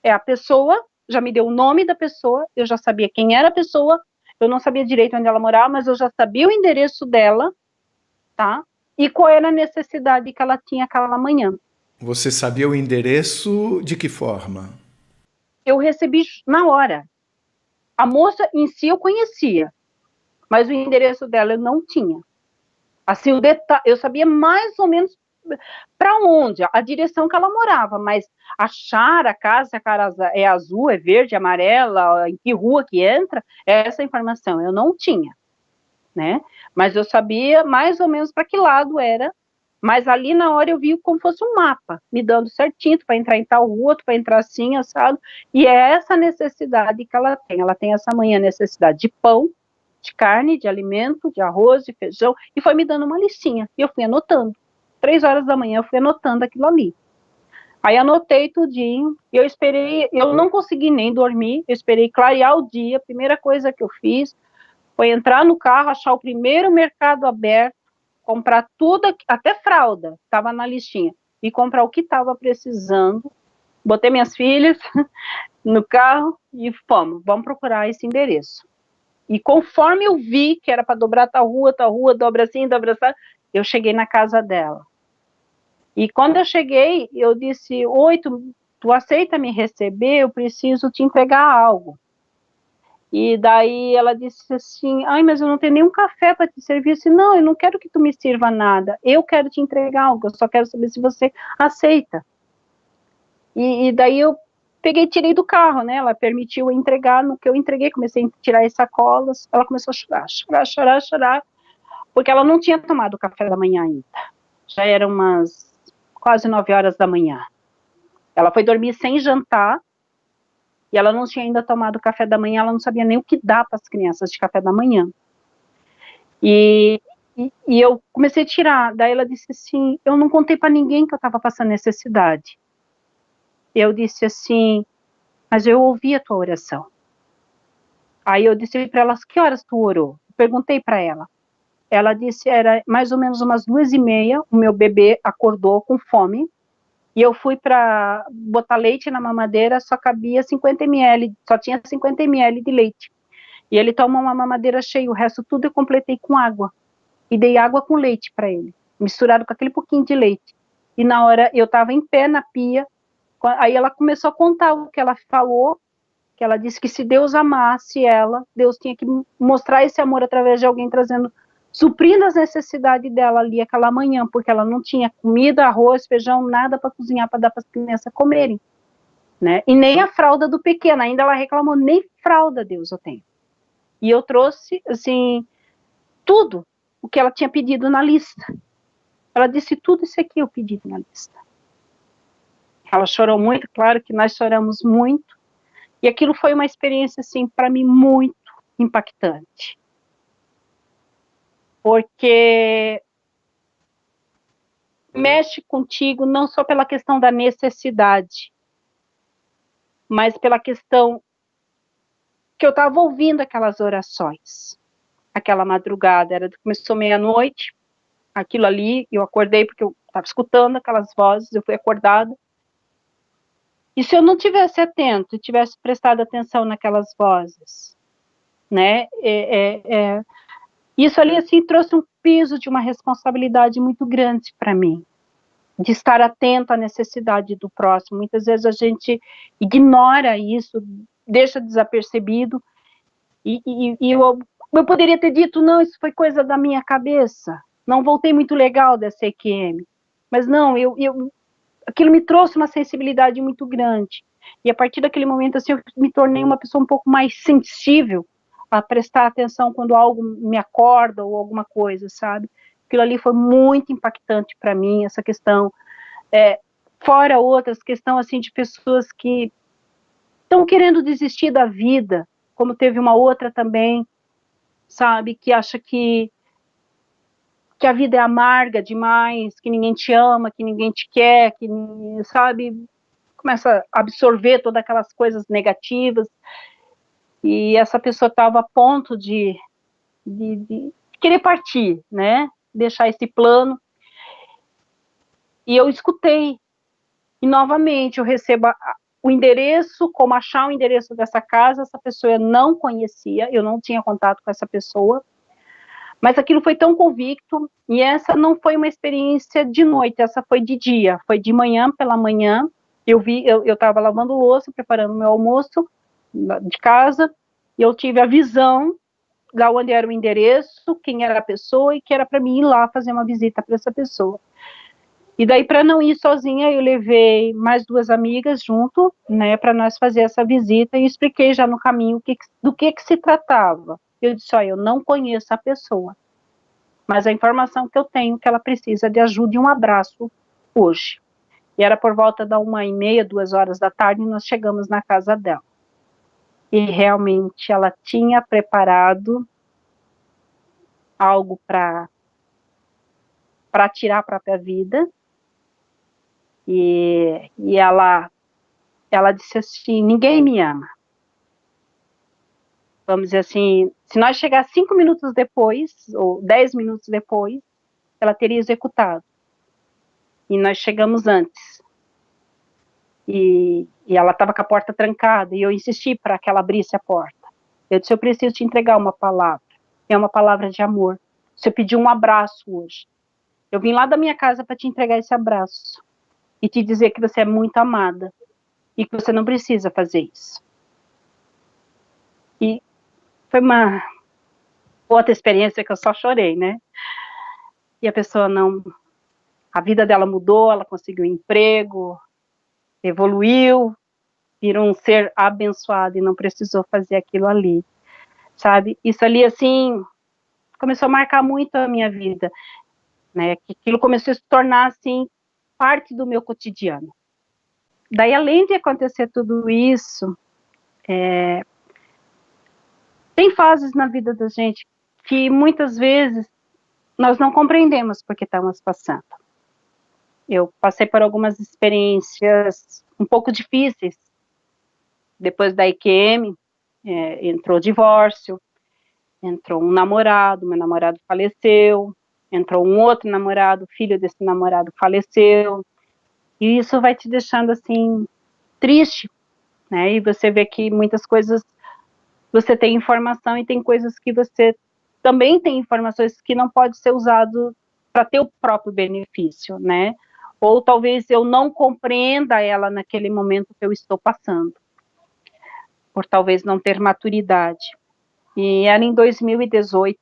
É a pessoa, já me deu o nome da pessoa, eu já sabia quem era a pessoa, eu não sabia direito onde ela morava, mas eu já sabia o endereço dela, tá? E qual era a necessidade que ela tinha aquela manhã. Você sabia o endereço de que forma? Eu recebi na hora. A moça em si eu conhecia, mas o endereço dela eu não tinha. Assim, eu sabia mais ou menos para onde, a direção que ela morava, mas achar a casa, se a casa é azul, é verde, é amarela, em que rua que entra, essa informação eu não tinha, né? Mas eu sabia mais ou menos para que lado era, mas ali na hora eu vi como fosse um mapa, me dando certinho, para entrar em tal rua, para entrar assim, assado, e é essa necessidade que ela tem essa manhã necessidade de pão, de carne, de alimento, de arroz, de feijão, e foi me dando uma listinha, e eu fui anotando. 3 horas da manhã eu fui anotando aquilo ali. Aí anotei tudinho, e eu não consegui nem dormir, eu esperei clarear o dia. A primeira coisa que eu fiz foi entrar no carro, achar o primeiro mercado aberto, comprar tudo, até fralda, estava na listinha, e comprar o que estava precisando. Botei minhas filhas no carro e vamos procurar esse endereço. E conforme eu vi que era para dobrar tal rua, dobra assim, eu cheguei na casa dela. E quando eu cheguei, eu disse: oi, tu aceita me receber? Eu preciso te entregar algo. E daí ela disse assim: ai, mas eu não tenho nenhum café para te servir. Eu disse: não, eu não quero que tu me sirva nada, eu quero te entregar algo, eu só quero saber se você aceita. E daí eu tirei do carro, né? Ela permitiu eu entregar. No que eu entreguei, comecei a tirar as sacolas. Ela começou a chorar. porque ela não tinha tomado o café da manhã ainda. Já eram umas quase 9 horas da manhã. Ela foi dormir sem jantar, e ela não tinha ainda tomado o café da manhã, ela não sabia nem o que dá para as crianças de café da manhã. E eu comecei a tirar, daí ela disse assim, eu não contei para ninguém que eu estava passando necessidade. Eu disse assim, mas eu ouvi a tua oração. Aí eu disse para ela, que horas tu orou? Perguntei para ela. Ela disse, era mais ou menos umas 2h30, o meu bebê acordou com fome, e eu fui para botar leite na mamadeira, só cabia 50 ml, só tinha 50 ml de leite. E ele toma uma mamadeira cheia, o resto tudo eu completei com água. E dei água com leite para ele, misturado com aquele pouquinho de leite. E na hora, eu estava em pé na pia, aí ela começou a contar o que ela falou, que ela disse que se Deus amasse ela, Deus tinha que mostrar esse amor através de alguém trazendo, suprindo as necessidades dela ali aquela manhã, porque ela não tinha comida, arroz, feijão, nada para cozinhar para dar para as crianças comerem, né? E nem a fralda do pequeno, ainda ela reclamou, nem fralda, Deus, eu tenho. E eu trouxe, assim, tudo o que ela tinha pedido na lista. Ela disse, tudo isso aqui eu pedi na lista. Ela chorou muito, claro que nós choramos muito, e aquilo foi uma experiência, assim, para mim, muito impactante. Porque mexe contigo não só pela questão da necessidade, mas pela questão que eu estava ouvindo aquelas orações. Aquela madrugada, começou meia-noite, aquilo ali, eu acordei porque eu estava escutando aquelas vozes, eu fui acordada. E se eu não tivesse atento, e tivesse prestado atenção naquelas vozes, né, isso ali, assim, trouxe um peso de uma responsabilidade muito grande para mim, de estar atento à necessidade do próximo. Muitas vezes a gente ignora isso, deixa desapercebido, e eu poderia ter dito, não, isso foi coisa da minha cabeça, não voltei muito legal dessa EQM, mas não, aquilo me trouxe uma sensibilidade muito grande, e a partir daquele momento, assim, eu me tornei uma pessoa um pouco mais sensível a prestar atenção quando algo me acorda ou alguma coisa, sabe? Aquilo ali foi muito impactante para mim, essa questão, fora outras, questão, assim, de pessoas que estão querendo desistir da vida, como teve uma outra também, sabe, que acha que a vida é amarga demais, que ninguém te ama, que ninguém te quer, que, sabe, começa a absorver todas aquelas coisas negativas, e essa pessoa estava a ponto de querer partir, né, deixar esse plano, e eu escutei, e novamente eu recebo o endereço, como achar o endereço dessa casa, essa pessoa eu não conhecia, eu não tinha contato com essa pessoa, mas aquilo foi tão convicto, e essa não foi uma experiência de noite, essa foi de dia, foi de manhã, pela manhã, eu estava lavando louça, preparando meu almoço de casa, e eu tive a visão de onde era o endereço, quem era a pessoa, e que era para mim ir lá fazer uma visita para essa pessoa. E daí, para não ir sozinha, eu levei mais 2 amigas junto, né, para nós fazer essa visita, e expliquei já no caminho do que se tratava. Eu disse, eu não conheço a pessoa, mas a informação que eu tenho é que ela precisa de ajuda e um abraço hoje. E era por volta da 1h30, 2 horas da tarde, e nós chegamos na casa dela. E realmente ela tinha preparado algo para tirar a própria vida, e ela disse assim, ninguém me ama. Vamos dizer assim, se nós chegar 5 minutos depois, ou 10 minutos depois, ela teria executado. E nós chegamos antes. E ela estava com a porta trancada, e eu insisti para que ela abrisse a porta. Eu disse, eu preciso te entregar uma palavra. É uma palavra de amor. Você pediu um abraço hoje. Eu vim lá da minha casa para te entregar esse abraço. E te dizer que você é muito amada. E que você não precisa fazer isso. E foi uma outra experiência que eu só chorei, né? E a pessoa não... A vida dela mudou, ela conseguiu um emprego, evoluiu, virou um ser abençoado e não precisou fazer aquilo ali, sabe? Isso ali, assim, começou a marcar muito a minha vida, né? Que aquilo começou a se tornar, assim, parte do meu cotidiano. Daí, além de acontecer tudo isso, tem fases na vida da gente que muitas vezes nós não compreendemos porque estamos passando. Eu passei por algumas experiências um pouco difíceis. Depois da IQM, entrou o divórcio, entrou um namorado, meu namorado faleceu, entrou um outro namorado, filho desse namorado faleceu, e isso vai te deixando, assim, triste, né? E você vê que muitas coisas você tem informação e tem coisas que você também tem informações que não pode ser usado para ter o próprio benefício, né? Ou talvez eu não compreenda ela naquele momento que eu estou passando, por talvez não ter maturidade. E era em 2018,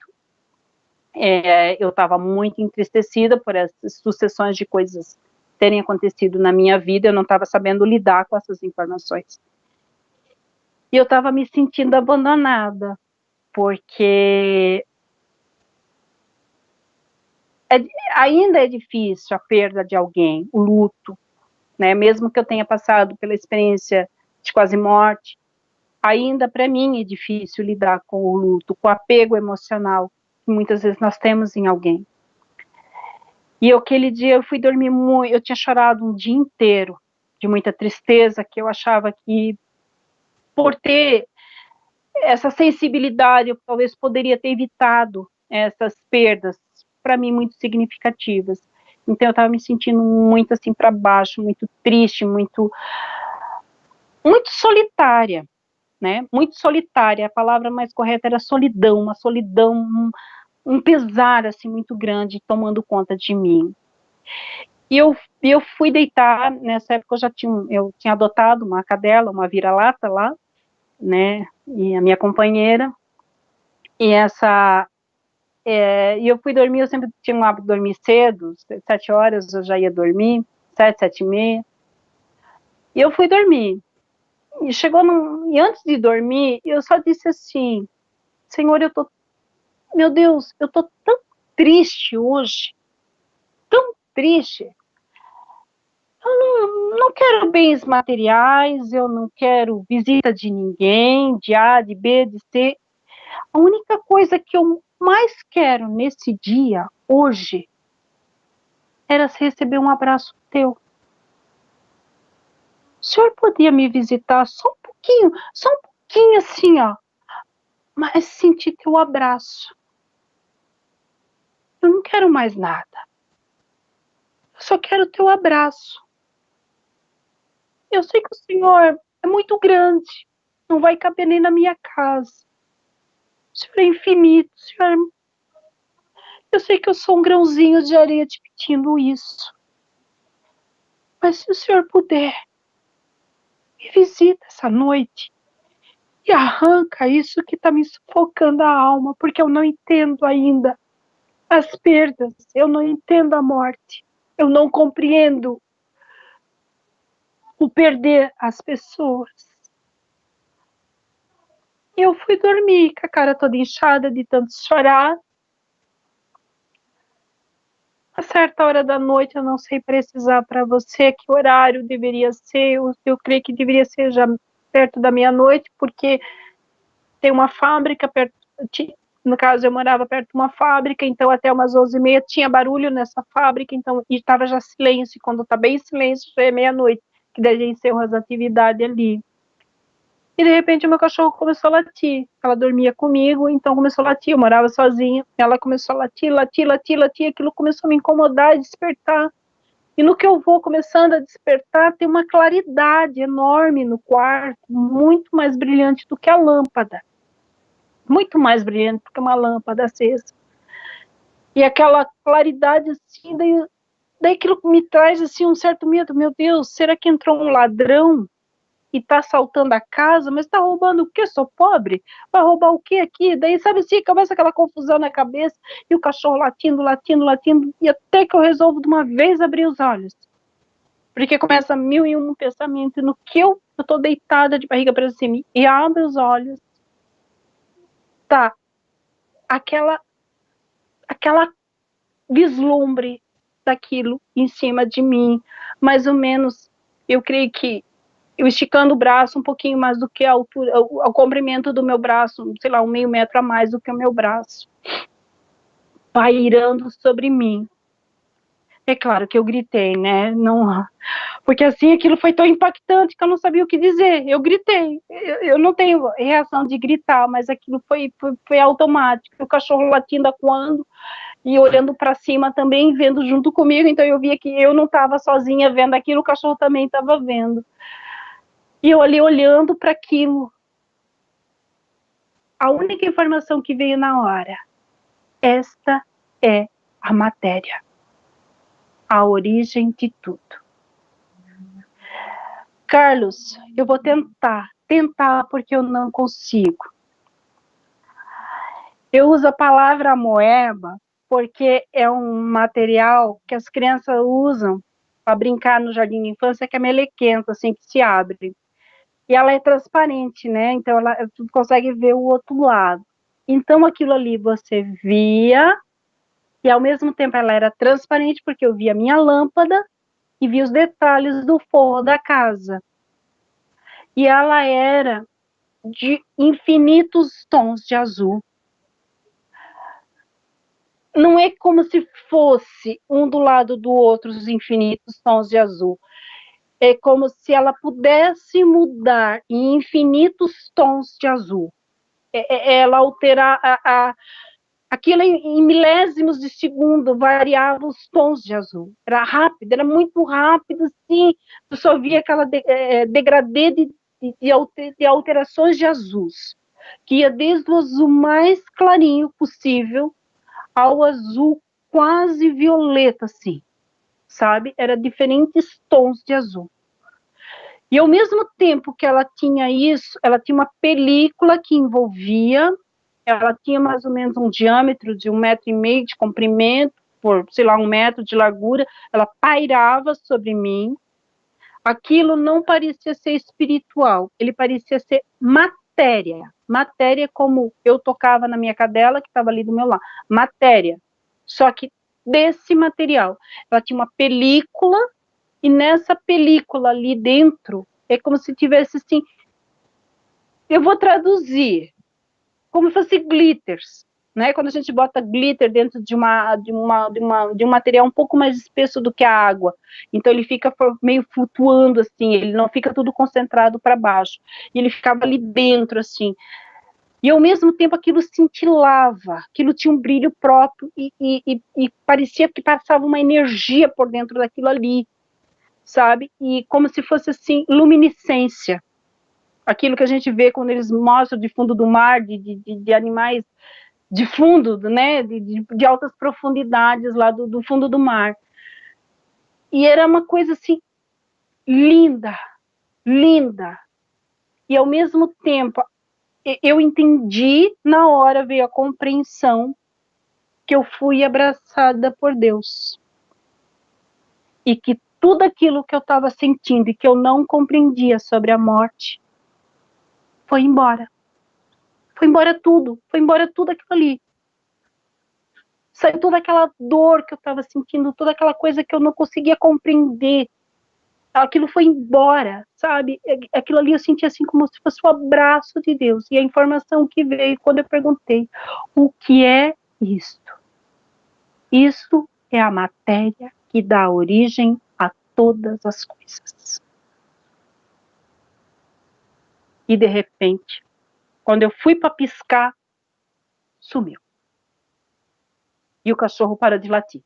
eu estava muito entristecida por essas sucessões de coisas terem acontecido na minha vida, eu não estava sabendo lidar com essas informações. E eu estava me sentindo abandonada, porque ainda é difícil a perda de alguém, o luto, né? Mesmo que eu tenha passado pela experiência de quase morte, ainda para mim é difícil lidar com o luto, com o apego emocional que muitas vezes nós temos em alguém. E aquele dia eu fui dormir muito, eu tinha chorado um dia inteiro, de muita tristeza, que eu achava que por ter essa sensibilidade, eu talvez poderia ter evitado essas perdas, para mim, muito significativas. Então eu estava me sentindo muito assim para baixo, muito triste, muito solitária, né? Muito solitária. A palavra mais correta era solidão, uma solidão, um pesar assim muito grande tomando conta de mim. E eu fui deitar, nessa época eu tinha adotado uma cadela, uma vira-lata lá, né? E a minha companheira. E eu fui dormir, eu sempre tinha um hábito de dormir cedo, 7 horas eu já ia dormir, 7 e meia. E eu fui dormir. E antes de dormir, eu só disse assim, Senhor, meu Deus, eu tô tão triste hoje, tão triste. Eu não quero bens materiais, eu não quero visita de ninguém, de A, de B, de C. A única coisa que eu mais quero nesse dia, hoje, era receber um abraço teu. O senhor podia me visitar só um pouquinho assim, ó, mas sentir teu abraço. Eu não quero mais nada. Eu só quero teu abraço. Eu sei que o senhor é muito grande, não vai caber nem na minha casa. O senhor é infinito, eu sei que eu sou um grãozinho de areia te pedindo isso. Mas se o senhor puder, me visita essa noite e arranca isso que está me sufocando a alma, porque eu não entendo ainda as perdas, eu não entendo a morte, eu não compreendo o perder as pessoas. Eu fui dormir com a cara toda inchada de tanto chorar. A certa hora da noite, eu não sei precisar para você que horário deveria ser, eu creio que deveria ser já perto da meia-noite, porque tem uma fábrica perto, no caso eu morava perto de uma fábrica, então até umas 11h30 tinha barulho nessa fábrica, então, e estava já silêncio, quando está bem silêncio já é meia-noite, que daí já encerram as atividades ali. E de repente o meu cachorro começou a latir, ela dormia comigo, então começou a latir, eu morava sozinha, ela começou a latir, aquilo começou a me incomodar e despertar. E no que eu vou começando a despertar, tem uma claridade enorme no quarto, muito mais brilhante do que a lâmpada. Muito mais brilhante do que uma lâmpada acesa. E aquela claridade assim, daí aquilo me traz assim um certo medo. Meu Deus, será que entrou um ladrão e tá assaltando a casa? Mas tá roubando o quê? Sou pobre? Vai roubar o quê aqui? Daí, sabe assim, começa aquela confusão na cabeça e o cachorro latindo, e até que eu resolvo de uma vez abrir os olhos. Porque começa 1001 pensamentos, no que eu tô deitada de barriga para cima e abro os olhos, tá aquela aquela vislumbre daquilo em cima de mim, mais ou menos, eu creio que eu esticando o braço um pouquinho mais do que a altura, o comprimento do meu braço, sei lá, 1/2 metro a mais do que o meu braço, pairando sobre mim. É claro que eu gritei, né? Não, porque assim aquilo foi tão impactante que eu não sabia o que dizer. Eu gritei. Eu não tenho reação de gritar, mas aquilo foi automático. O cachorro latindo, acuando e olhando para cima também, vendo junto comigo. Então eu via que eu não estava sozinha vendo aquilo, o cachorro também estava vendo. E eu ali olhando para aquilo. A única informação que veio na hora: esta é a matéria, a origem de tudo. Carlos, eu vou tentar porque eu não consigo. Eu uso a palavra moeba porque é um material que as crianças usam para brincar no jardim de infância, que é melequento, assim, que se abre. E ela é transparente, né? Então tu consegue ver o outro lado. Então aquilo ali você via, e ao mesmo tempo ela era transparente porque eu via a minha lâmpada e via os detalhes do forro da casa. E ela era de infinitos tons de azul. Não é como se fosse um do lado do outro os infinitos tons de azul. É como se ela pudesse mudar em infinitos tons de azul. Ela alterar aquilo em milésimos de segundo, variava os tons de azul. Era rápido, era muito rápido, assim. Tu só via aquela degradê de alterações de azuis, que ia desde o azul mais clarinho possível ao azul quase violeta, assim, sabe? Era diferentes tons de azul. E ao mesmo tempo que ela tinha isso, ela tinha uma película que envolvia, ela tinha mais ou menos um diâmetro de 1,5 metro de comprimento, por, sei lá, 1 metro de largura, ela pairava sobre mim. Aquilo não parecia ser espiritual, ele parecia ser matéria. Matéria como eu tocava na minha cadela, que estava ali do meu lado. Matéria. Só que desse material. Ela tinha uma película, e nessa película ali dentro, é como se tivesse assim, eu vou traduzir, como se fosse glitters, né? Quando a gente bota glitter dentro de um material um pouco mais espesso do que a água, então ele fica meio flutuando assim, ele não fica tudo concentrado para baixo, e ele ficava ali dentro assim, e ao mesmo tempo aquilo cintilava, aquilo tinha um brilho próprio, e parecia que passava uma energia por dentro daquilo ali, sabe? E como se fosse assim, luminescência. Aquilo que a gente vê quando eles mostram de fundo do mar, de animais de fundo, né, de altas profundidades lá do fundo do mar. E era uma coisa assim, linda, linda. E ao mesmo tempo, eu entendi, na hora veio a compreensão que eu fui abraçada por Deus. E que tudo aquilo que eu estava sentindo e que eu não compreendia sobre a morte, foi embora. Foi embora tudo aquilo ali. Saiu toda aquela dor que eu estava sentindo, toda aquela coisa que eu não conseguia compreender. Aquilo foi embora, sabe? Aquilo ali eu senti assim como se fosse o abraço de Deus. E a informação que veio quando eu perguntei, o que é isto? Isso é a matéria que dá origem a todas as coisas. E de repente, quando eu fui para piscar, sumiu. E o cachorro parou de latir.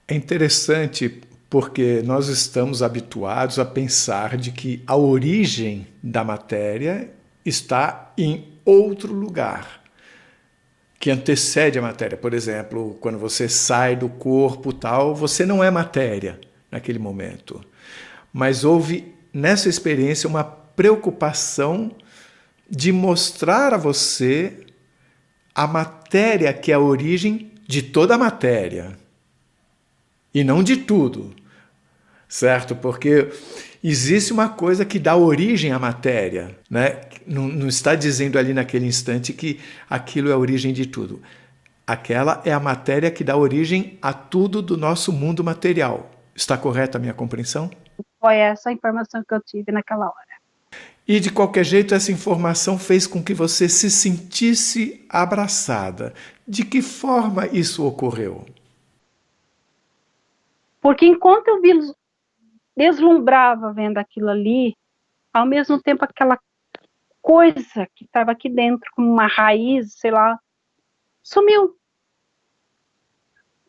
É interessante porque nós estamos habituados a pensar de que a origem da matéria está em outro lugar, que antecede a matéria. Por exemplo, quando você sai do corpo tal, você não é matéria naquele momento. Mas houve nessa experiência uma preocupação de mostrar a você a matéria que é a origem de toda a matéria. E não de tudo, certo? Porque existe uma coisa que dá origem à matéria, né? Não está dizendo ali naquele instante que aquilo é a origem de tudo. aquela é a matéria que dá origem a tudo do nosso mundo material. Está correta a minha compreensão? Foi essa a informação que eu tive naquela hora. E de qualquer jeito, essa informação fez com que você se sentisse abraçada. De que forma isso ocorreu? Porque enquanto eu deslumbrava vendo aquilo ali, ao mesmo tempo aquela coisa que estava aqui dentro, como uma raiz, sei lá, sumiu.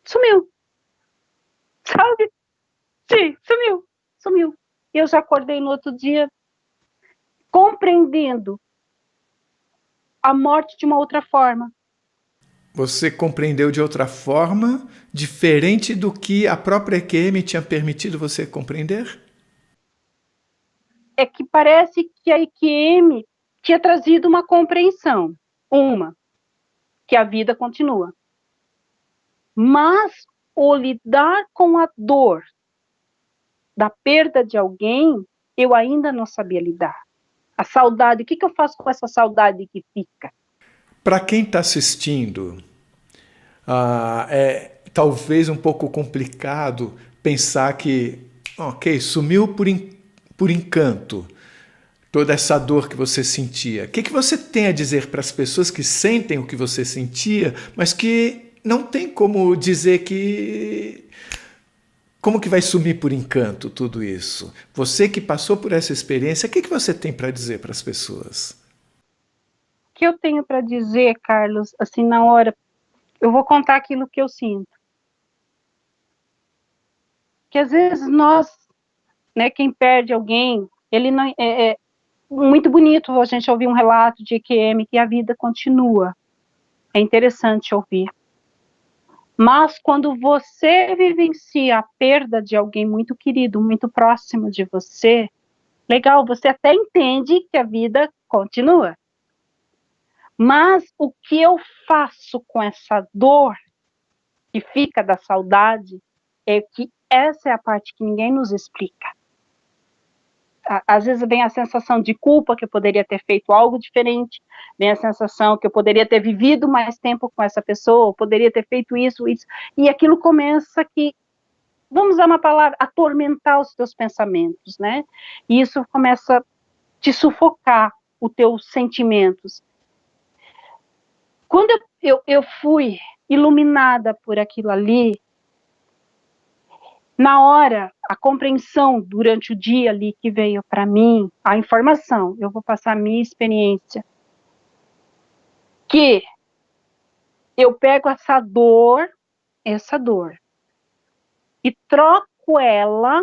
Sumiu. Sabe? Sim, sumiu. Eu já acordei no outro dia compreendendo a morte de uma outra forma. Você compreendeu de outra forma, diferente do que a própria EQM tinha permitido você compreender? É que parece que a EQM tinha trazido uma compreensão. Que a vida continua. Mas o lidar com a dor da perda de alguém, eu ainda não sabia lidar. A saudade, o que eu faço com essa saudade que fica? Para quem está assistindo, é talvez um pouco complicado pensar que, ok, sumiu por encanto toda essa dor que você sentia. O que você tem a dizer para as pessoas que sentem o que você sentia, mas que não tem como dizer que... Como que vai sumir por encanto tudo isso? Você que passou por essa experiência, o que você tem para dizer para as pessoas? O que eu tenho para dizer, Carlos, assim, na hora, eu vou contar aquilo que eu sinto. Que às vezes nós, né, quem perde alguém, ele não é muito bonito a gente ouvir um relato de EQM, que a vida continua. É interessante ouvir. Mas quando você vivencia a perda de alguém muito querido, muito próximo de você, legal, você até entende que a vida continua. Mas o que eu faço com essa dor que fica da saudade é que essa é a parte que ninguém nos explica. Às vezes vem a sensação de culpa, que eu poderia ter feito algo diferente, vem a sensação que eu poderia ter vivido mais tempo com essa pessoa, eu poderia ter feito isso, e aquilo começa que, vamos usar uma palavra, atormentar os teus pensamentos, né? E isso começa a te sufocar os teus sentimentos. Quando eu fui iluminada por aquilo ali, na hora, a compreensão durante o dia ali que veio para mim, a informação, eu vou passar a minha experiência, que eu pego essa dor, e troco ela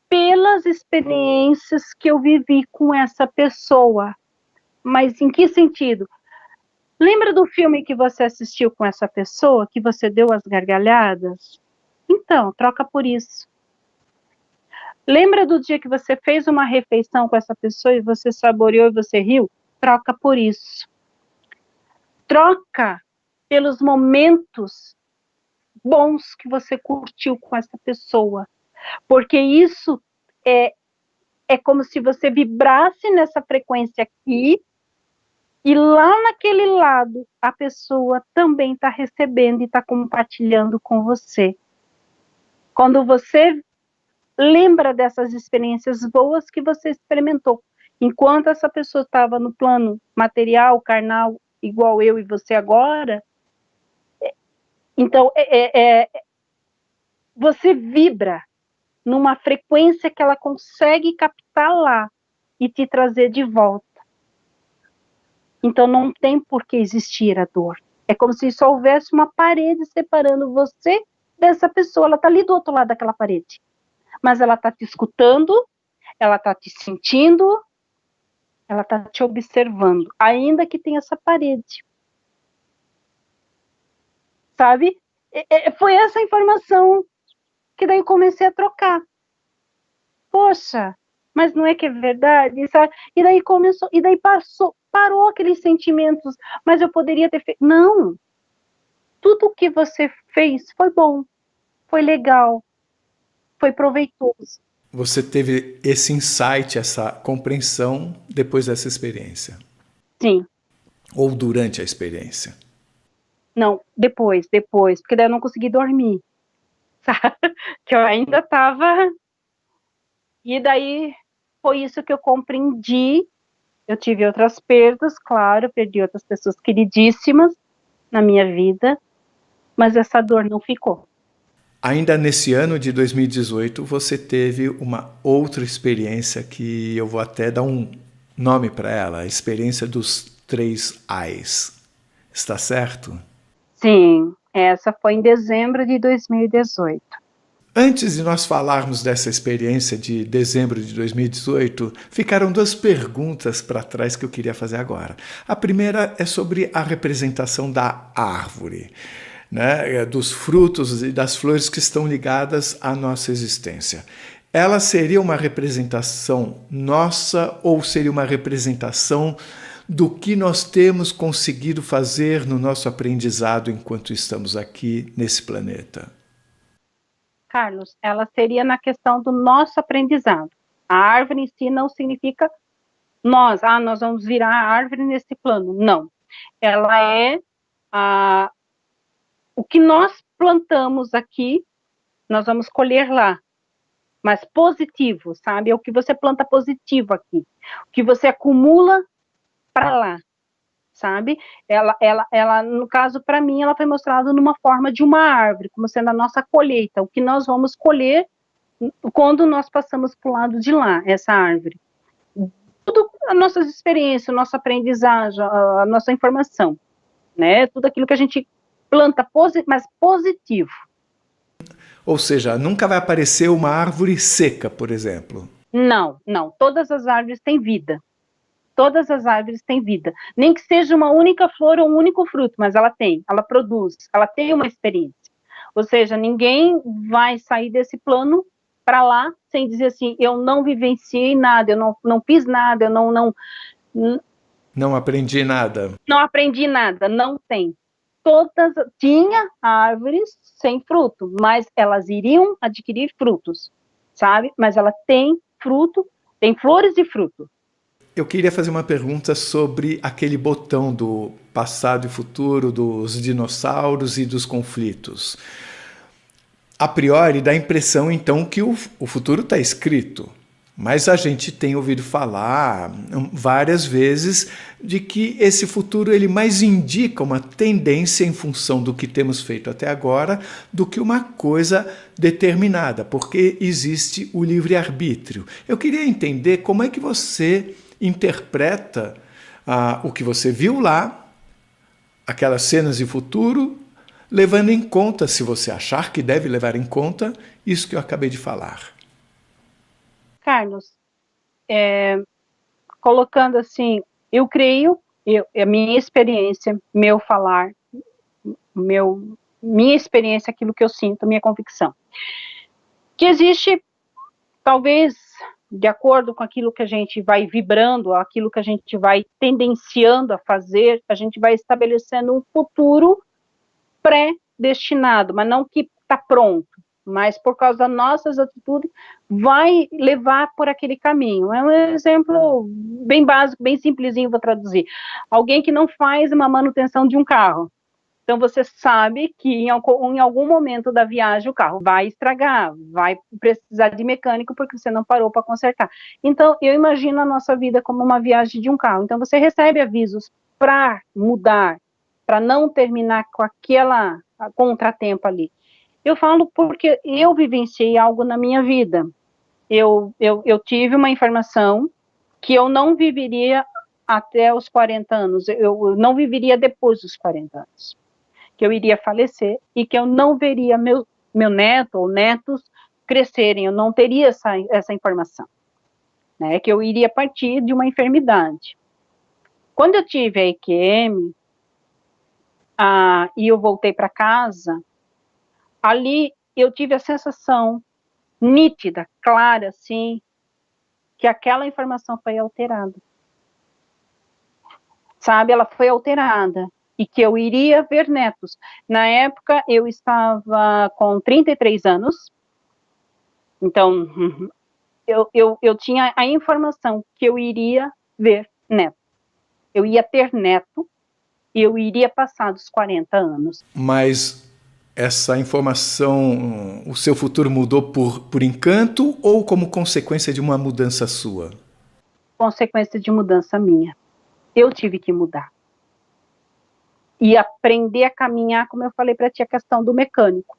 pelas experiências que eu vivi com essa pessoa. Mas em que sentido? Lembra do filme que você assistiu com essa pessoa, que você deu as gargalhadas? Então, troca por isso. Lembra do dia que você fez uma refeição com essa pessoa e você saboreou e você riu? Troca por isso. Troca pelos momentos bons que você curtiu com essa pessoa. Porque isso é como se você vibrasse nessa frequência aqui e lá naquele lado a pessoa também está recebendo e está compartilhando com você. Quando você lembra dessas experiências boas que você experimentou, enquanto essa pessoa estava no plano material, carnal, igual eu e você agora, então você vibra numa frequência que ela consegue captar lá e te trazer de volta. Então não tem por que existir a dor. É como se só houvesse uma parede separando você dessa pessoa. Ela está ali do outro lado daquela parede. Mas ela está te escutando, ela está te sentindo, ela está te observando, ainda que tenha essa parede. Sabe? Foi essa informação que daí eu comecei a trocar. Poxa, mas não é que é verdade? Sabe? E daí começou, e daí parou aqueles sentimentos, mas eu poderia ter feito. Não! Tudo o que você fez foi bom, foi legal, foi proveitoso. Você teve esse insight, essa compreensão depois dessa experiência? Sim. Ou durante a experiência? Não, depois, porque daí eu não consegui dormir, sabe? Que eu ainda tava... E daí foi isso que eu compreendi. Eu tive outras perdas, claro, perdi outras pessoas queridíssimas na minha vida, mas essa dor não ficou. Ainda nesse ano de 2018, você teve uma outra experiência que eu vou até dar um nome para ela, a experiência dos 3 A's. Está certo? Sim, essa foi em dezembro de 2018. Antes de nós falarmos dessa experiência de dezembro de 2018, ficaram 2 perguntas para trás que eu queria fazer agora. A primeira é sobre a representação da árvore, né, dos frutos e das flores que estão ligadas à nossa existência. Ela seria uma representação nossa ou seria uma representação do que nós temos conseguido fazer no nosso aprendizado enquanto estamos aqui nesse planeta? Carlos, ela seria na questão do nosso aprendizado. A árvore em si não significa nós vamos virar a árvore nesse plano. Não. Ela é o que nós plantamos aqui, nós vamos colher lá. Mas positivo, sabe? É o que você planta positivo aqui. O que você acumula para lá, sabe? Ela, no caso, para mim, ela foi mostrada numa forma de uma árvore, como sendo a nossa colheita, o que nós vamos colher quando nós passamos para o lado de lá, essa árvore. Tudo as nossas experiências, nossa aprendizagem, a nossa informação, né? Tudo aquilo que a gente planta, mas positivo. Ou seja, nunca vai aparecer uma árvore seca, por exemplo. Não. Todas as árvores têm vida. Todas as árvores têm vida. Nem que seja uma única flor ou um único fruto, mas ela produz, ela tem uma experiência. Ou seja, ninguém vai sair desse plano para lá sem dizer assim, eu não vivenciei nada, eu não fiz nada, eu não aprendi nada. Não aprendi nada, não tem. Tinha árvores sem fruto, mas elas iriam adquirir frutos, sabe? Mas ela tem fruto, tem flores e fruto. Eu queria fazer uma pergunta sobre aquele botão do passado e futuro, dos dinossauros e dos conflitos. A priori, dá a impressão, então, que o futuro está escrito. Mas a gente tem ouvido falar várias vezes de que esse futuro ele mais indica uma tendência em função do que temos feito até agora do que uma coisa determinada, porque existe o livre-arbítrio. Eu queria entender como é que você interpreta o que você viu lá, aquelas cenas de futuro, levando em conta, se você achar que deve levar em conta, isso que eu acabei de falar. Carlos, colocando assim, eu creio, a minha experiência, meu falar, minha experiência, aquilo que eu sinto, minha convicção, que existe, talvez, de acordo com aquilo que a gente vai vibrando, aquilo que a gente vai tendenciando a fazer, a gente vai estabelecendo um futuro pré-destinado, mas não que está pronto, mas por causa das nossas atitudes, vai levar por aquele caminho. É um exemplo bem básico, bem simplesinho, vou traduzir. Alguém que não faz uma manutenção de um carro. Então, você sabe que em algum momento da viagem o carro vai estragar, vai precisar de mecânico porque você não parou para consertar. Então, eu imagino a nossa vida como uma viagem de um carro. Então, você recebe avisos para mudar, para não terminar com aquela contratempo ali. Eu falo porque eu vivenciei algo na minha vida. Eu tive uma informação que eu não viveria até os 40 anos, eu não viveria depois dos 40 anos. Que eu iria falecer e que eu não veria meu neto ou netos crescerem, eu não teria essa informação, né? Que eu iria partir de uma enfermidade. Quando eu tive a EQM, e eu voltei para casa, ali eu tive a sensação nítida, clara, assim, que aquela informação foi alterada. Sabe, ela foi alterada. E que eu iria ver netos. Na época, eu estava com 33 anos, então, eu tinha a informação que eu iria ver neto. Eu ia ter neto, eu iria passar dos 40 anos. Mas essa informação, o seu futuro mudou por encanto ou como consequência de uma mudança sua? Consequência de mudança minha. Eu tive que mudar. E aprender a caminhar, como eu falei para ti, a questão do mecânico.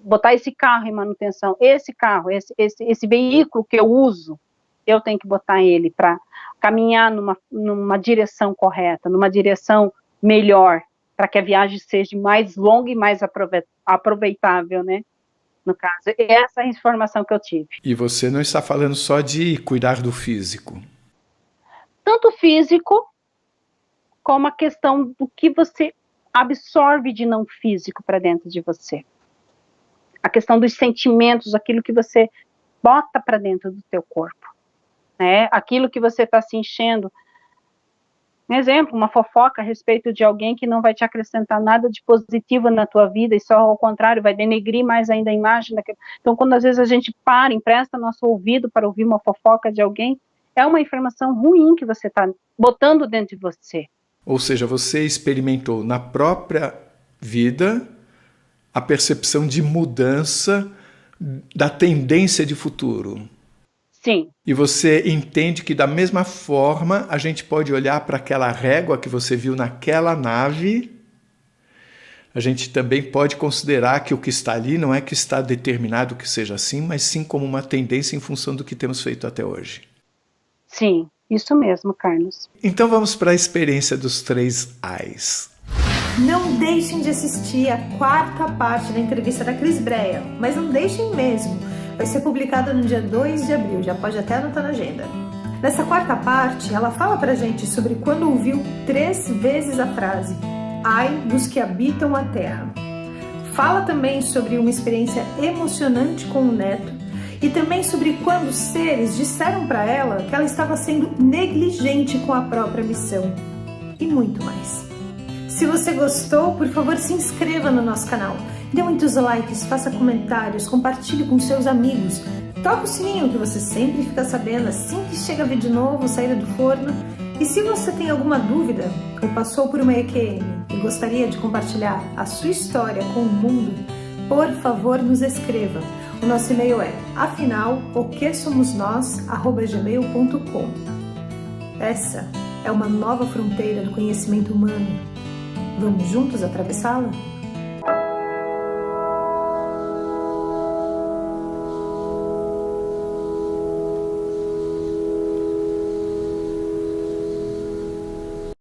Botar esse carro em manutenção, esse carro, esse veículo que eu uso, eu tenho que botar ele para caminhar numa direção correta, numa direção melhor, para que a viagem seja mais longa e mais aproveitável, né? No caso, essa é a informação que eu tive. E você não está falando só de cuidar do físico? Tanto físico, como a questão do que você absorve de não físico para dentro de você. A questão dos sentimentos, aquilo que você bota para dentro do teu corpo, né? Aquilo que você está se enchendo. Um exemplo, uma fofoca a respeito de alguém que não vai te acrescentar nada de positivo na tua vida e só ao contrário, vai denegrir mais ainda a imagem daquele. Então, quando às vezes a gente empresta nosso ouvido para ouvir uma fofoca de alguém, é uma informação ruim que você está botando dentro de você. Ou seja, você experimentou na própria vida a percepção de mudança da tendência de futuro. Sim. E você entende que da mesma forma a gente pode olhar para aquela régua que você viu naquela nave, a gente também pode considerar que o que está ali não é que está determinado que seja assim, mas sim como uma tendência em função do que temos feito até hoje. Sim, isso mesmo, Carlos. Então vamos para a experiência dos 3 A's. Não deixem de assistir a 4ª parte da entrevista da Cris Brea, mas não deixem mesmo. Vai ser publicada no dia 2 de abril, já pode até anotar na agenda. Nessa 4ª parte, ela fala pra gente sobre quando ouviu 3 vezes a frase "Ai dos que habitam a terra". Fala também sobre uma experiência emocionante com o neto e também sobre quando os seres disseram para ela que ela estava sendo negligente com a própria missão. E muito mais. Se você gostou, por favor, se inscreva no nosso canal. Dê muitos likes, faça comentários, compartilhe com seus amigos. Toque o sininho que você sempre fica sabendo assim que chega vídeo novo, saída do forno. E se você tem alguma dúvida ou passou por uma EQM e gostaria de compartilhar a sua história com o mundo, por favor, nos escreva. O nosso e-mail é afinal.oquesomosnós@gmail.com. Essa é uma nova fronteira do conhecimento humano. Vamos juntos atravessá-la?